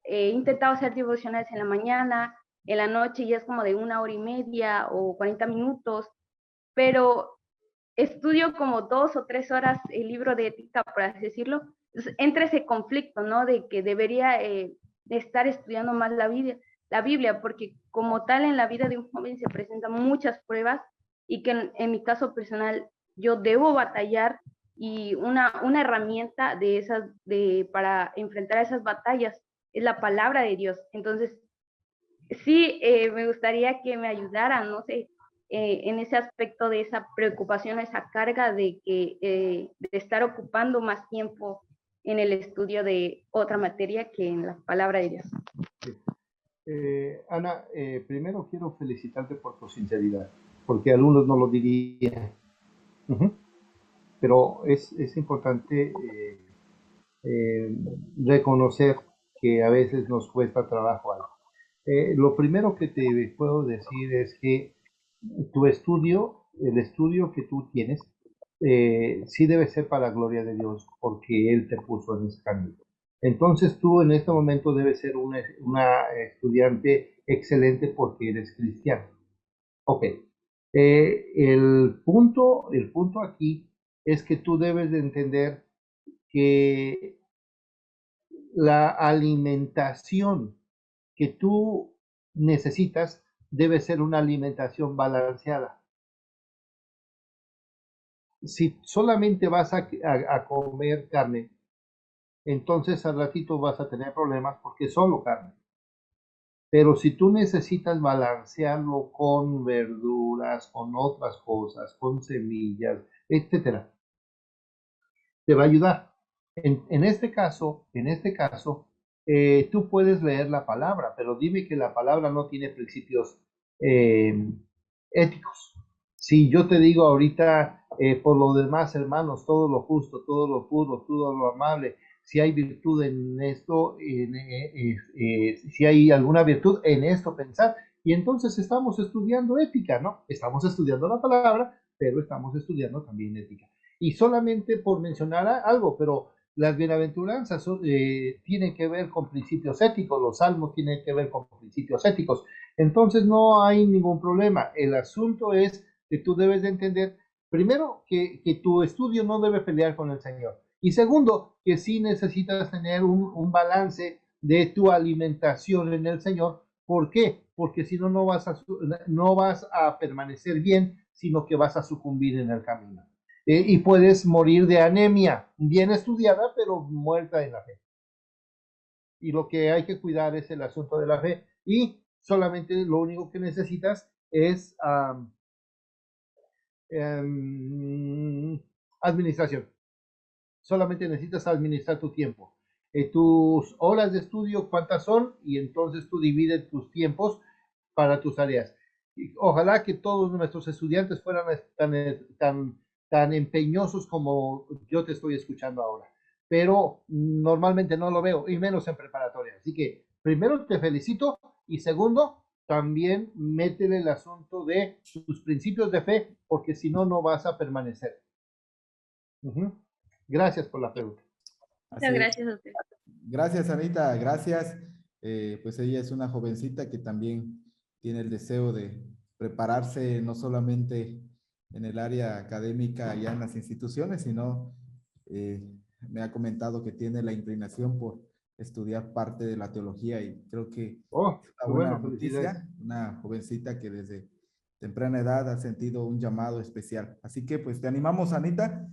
he intentado hacer devocionales en la mañana, en la noche ya es como de 1 hora y media o 40 minutos, pero estudio como 2 o 3 horas el libro de ética, por así decirlo. Entonces, entra ese conflicto, ¿no? De que debería estar estudiando más la Biblia, porque como tal en la vida de un joven se presentan muchas pruebas y que en mi caso personal yo debo batallar y una herramienta para enfrentar esas batallas es la palabra de Dios. Entonces, sí, me gustaría que me ayudaran, no sé, en ese aspecto de esa preocupación, esa carga de estar ocupando más tiempo en el estudio de otra materia que en la palabra de Dios. Ana, primero quiero felicitarte por tu sinceridad, porque algunos no lo dirían. Pero es importante reconocer que a veces nos cuesta trabajo algo. Lo primero que te puedo decir es que tu estudio, el estudio que tú tienes, sí debe ser para la gloria de Dios, porque Él te puso en ese camino. Entonces tú en este momento debes ser una estudiante excelente porque eres cristiano. Ok. El punto aquí es que tú debes de entender que la alimentación que tú necesitas debe ser una alimentación balanceada. Si solamente vas a comer carne, entonces al ratito vas a tener problemas porque es solo carne. Pero si tú necesitas balancearlo con verduras, con otras cosas, con semillas, etcétera, te va a ayudar. En este caso, tú puedes leer la palabra, pero dime que la palabra no tiene principios éticos. Si yo te digo ahorita, por lo demás, hermanos, todo lo justo, todo lo puro, todo lo amable, si hay virtud en esto, si hay alguna virtud en esto, pensar, y entonces estamos estudiando ética, ¿no? Estamos estudiando la palabra, pero estamos estudiando también ética. Y solamente por mencionar algo, pero las bienaventuranzas tienen que ver con principios éticos, los salmos tienen que ver con principios éticos. Entonces no hay ningún problema. El asunto es que tú debes de entender, primero, que tu estudio no debe pelear con el Señor. Y segundo, que sí necesitas tener un balance de tu alimentación en el Señor. ¿Por qué? Porque si no, no vas a permanecer bien, sino que vas a sucumbir en el camino. Y puedes morir de anemia, bien estudiada, pero muerta en la fe. Y lo que hay que cuidar es el asunto de la fe. Y solamente lo único que necesitas es administración. Solamente necesitas administrar tu tiempo. Tus horas de estudio, ¿cuántas son? Y entonces tú divides tus tiempos para tus tareas. Ojalá que todos nuestros estudiantes fueran tan empeñosos como yo te estoy escuchando ahora. Pero normalmente no lo veo, y menos en preparatoria. Así que primero te felicito y segundo, también métele el asunto de tus principios de fe, porque si no, no vas a permanecer. Gracias por la pregunta. Muchas gracias a usted. Gracias, Anita, gracias. Pues ella es una jovencita que también tiene el deseo de prepararse no solamente en el área académica ya en las instituciones, sino me ha comentado que tiene la inclinación por estudiar parte de la teología y creo que Oh, es una qué buena bueno, felicidades. noticia, una jovencita que desde temprana edad ha sentido un llamado especial. Así que pues te animamos, Anita.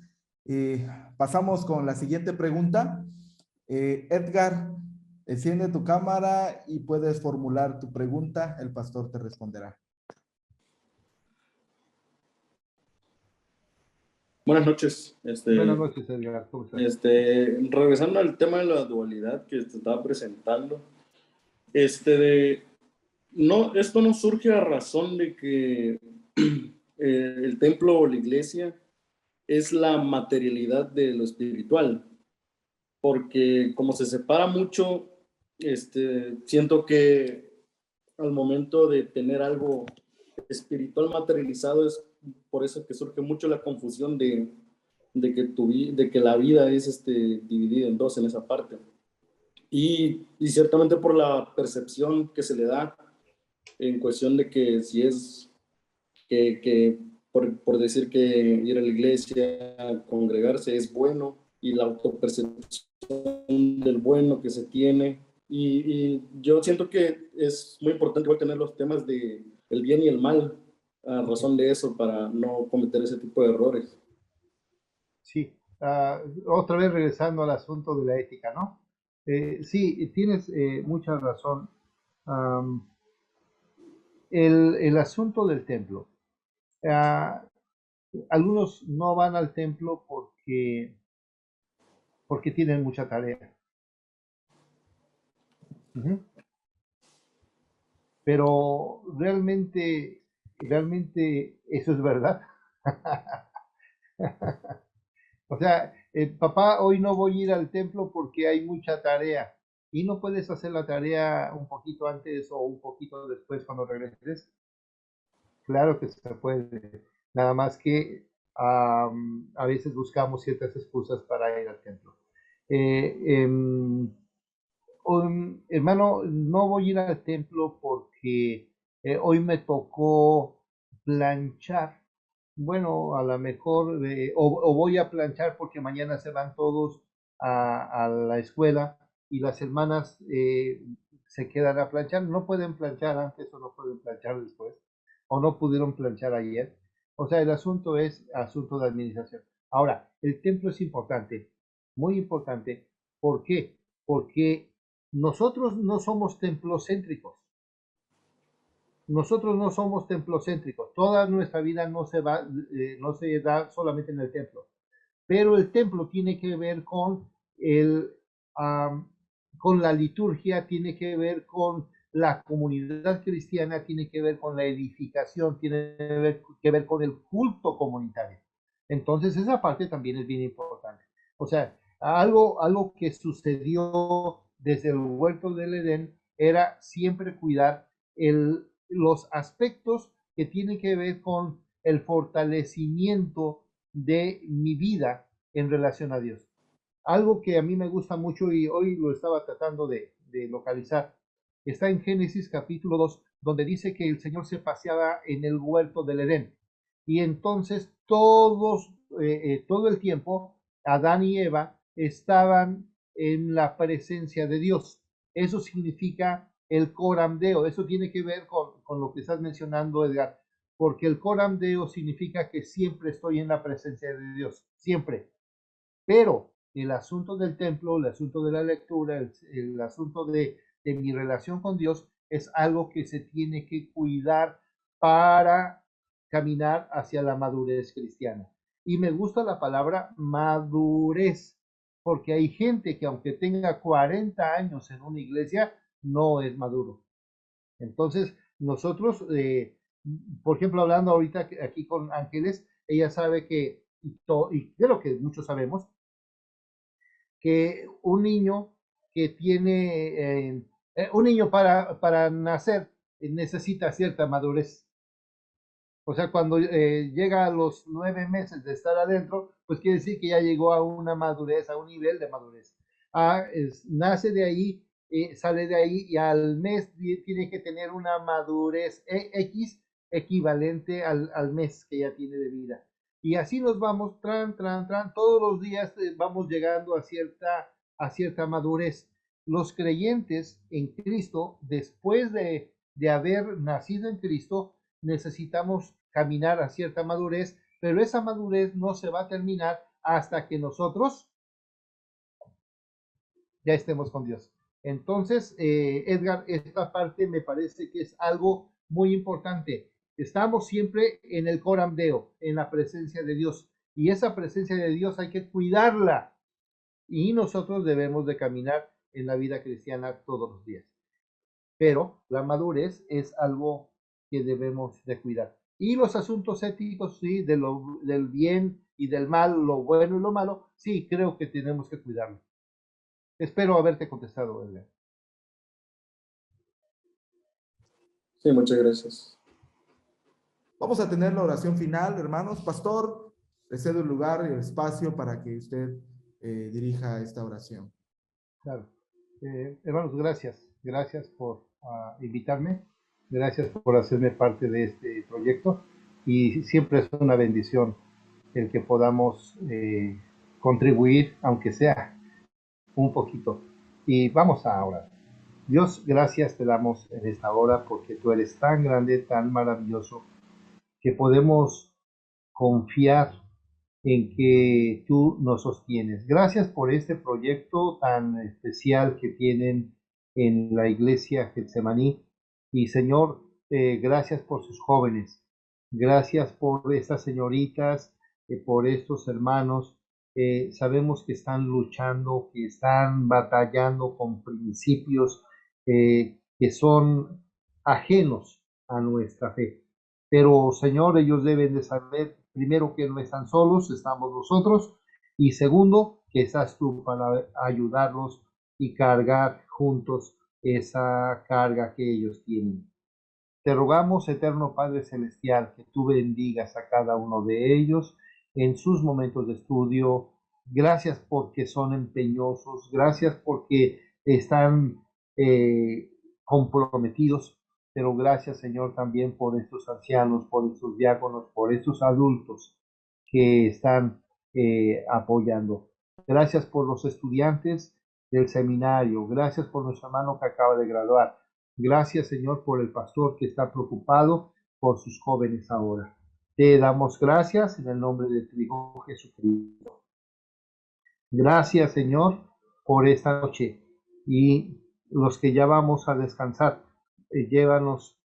Pasamos con la siguiente pregunta. Edgar, enciende tu cámara y puedes formular tu pregunta. El pastor te responderá. Buenas noches. Buenas noches, Edgar. ¿Cómo estás? Regresando al tema de la dualidad que te estaba presentando, no, esto no surge a razón de que el templo o la iglesia es la materialidad de lo espiritual, porque como se separa mucho, siento que al momento de tener algo espiritual materializado es por eso que surge mucho la confusión de que la vida es dividida en dos en esa parte. Y ciertamente por la percepción que se le da en cuestión de que si es por decir que ir a la iglesia, congregarse es bueno, y la autopercepción del bueno que se tiene. Y yo siento que es muy importante igual tener los temas de el bien y el mal a razón de eso para no cometer ese tipo de errores. Sí, otra vez regresando al asunto de la ética, ¿no? Sí, tienes mucha razón. Am, el asunto del templo. Ah, algunos no van al templo porque tienen mucha tarea. Ujú. Pero realmente eso es verdad. O sea, papá, hoy no voy a ir al templo porque hay mucha tarea. ¿Y no puedes hacer la tarea un poquito antes o un poquito después cuando regreses? Claro que se puede. Nada más que a veces buscamos ciertas excusas para ir al templo. Eh, em, Hermano, no voy a ir al templo porque hoy me tocó planchar. Bueno, a lo mejor, o voy a planchar porque mañana se van todos a la escuela y las hermanas se quedan a planchar. No pueden planchar antes o no pueden planchar después, o no pudieron planchar ayer. O sea, el asunto es asunto de administración. Ahora, el templo es importante, muy importante. ¿Por qué? Porque nosotros no somos templocéntricos. Nosotros no somos templocéntricos. Toda nuestra vida no se da solamente en el templo. Pero el templo tiene que ver um, con la liturgia, tiene que ver con la comunidad cristiana, tiene que ver con la edificación, tiene que ver con el culto comunitario. Entonces esa parte también es bien importante. O sea, algo que sucedió desde el huerto del Edén era siempre cuidar los aspectos que tienen que ver con el fortalecimiento de mi vida en relación a Dios. Algo que a mí me gusta mucho y hoy lo estaba tratando de localizar, está en Génesis capítulo 2, donde dice que el Señor se paseaba en el huerto del Edén. Y entonces todo el tiempo, Adán y Eva estaban en la presencia de Dios. Eso significa el corandeo. Eso tiene que ver con lo que estás mencionando, Edgar, porque el corandeo significa que siempre estoy en la presencia de Dios, siempre. Pero el asunto del templo, el asunto de la lectura, el asunto de mi relación con Dios es algo que se tiene que cuidar para caminar hacia la madurez cristiana. Y me gusta la palabra madurez, porque hay gente que aunque tenga 40 años en una iglesia, no es maduro. Entonces, nosotros, por ejemplo, hablando ahorita aquí con Ángeles, ella sabe que, y creo que muchos sabemos, que un niño que tiene, un niño para nacer necesita cierta madurez. O sea, cuando llega a los 9 meses de estar adentro, pues quiere decir que ya llegó a una madurez, a un nivel de madurez. Nace de ahí, sale de ahí y al mes tiene que tener una madurez X equivalente al mes que ya tiene de vida. Y así nos vamos, todos los días vamos llegando a cierta madurez. los creyentes en Cristo, después de haber nacido en Cristo, necesitamos caminar a cierta madurez, pero esa madurez no se va a terminar hasta que nosotros ya estemos con Dios. Entonces, Edgar, esta parte me parece que es algo muy importante. Estamos siempre en el coram deo, en la presencia de Dios, y esa presencia de Dios hay que cuidarla, y nosotros debemos de caminar en la vida cristiana todos los días. Pero la madurez es algo que debemos de cuidar. Y los asuntos éticos, sí, del bien y del mal, lo bueno y lo malo, sí, creo que tenemos que cuidarlo. Espero haberte contestado, Edgar. Sí, muchas gracias. Vamos a tener la oración final, hermanos. Pastor, le cedo el lugar y el espacio para que usted dirija esta oración. Claro. Hermanos, gracias. Gracias por invitarme. Gracias por hacerme parte de este proyecto. Y siempre es una bendición el que podamos contribuir, aunque sea un poquito. Y vamos a orar. Dios, gracias te damos en esta hora porque tú eres tan grande, tan maravilloso, que podemos confiar en que tú nos sostienes. Gracias por este proyecto tan especial que tienen en la iglesia Getsemaní. Y Señor, gracias por sus jóvenes. Gracias por estas señoritas, por estos hermanos. Sabemos que están luchando, que están batallando con principios que son ajenos a nuestra fe. Pero, Señor, ellos deben de saber, primero, que no están solos, estamos nosotros, y segundo, que estás tú para ayudarlos y cargar juntos esa carga que ellos tienen. Te rogamos, eterno Padre Celestial, que tú bendigas a cada uno de ellos en sus momentos de estudio. Gracias porque son empeñosos, gracias porque están comprometidos, pero gracias, Señor, también por estos ancianos, por estos diáconos, por estos adultos que están apoyando. Gracias por los estudiantes del seminario, gracias por nuestro hermano que acaba de graduar. Gracias, Señor, por el pastor que está preocupado por sus jóvenes ahora. Te damos gracias en el nombre de tu Hijo Jesucristo. Gracias, Señor, por esta noche. Y los que ya vamos a descansar, llévanos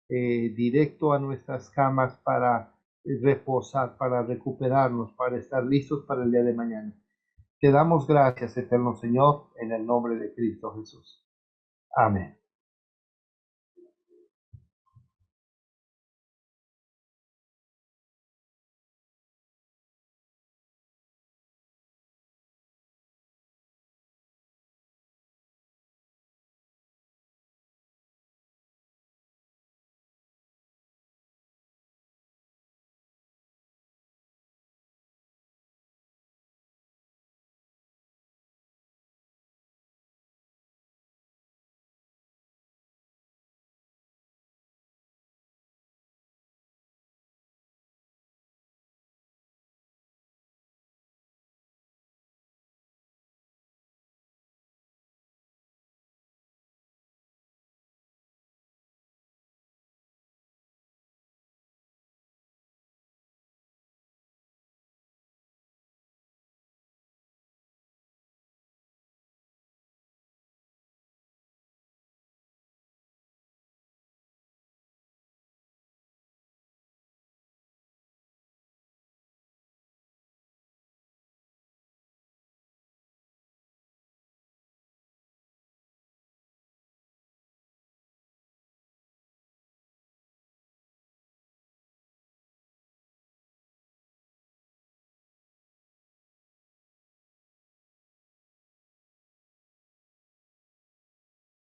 directo a nuestras camas para reposar, para recuperarnos, para estar listos para el día de mañana. Te damos gracias, eterno Señor, en el nombre de Cristo Jesús. Amén.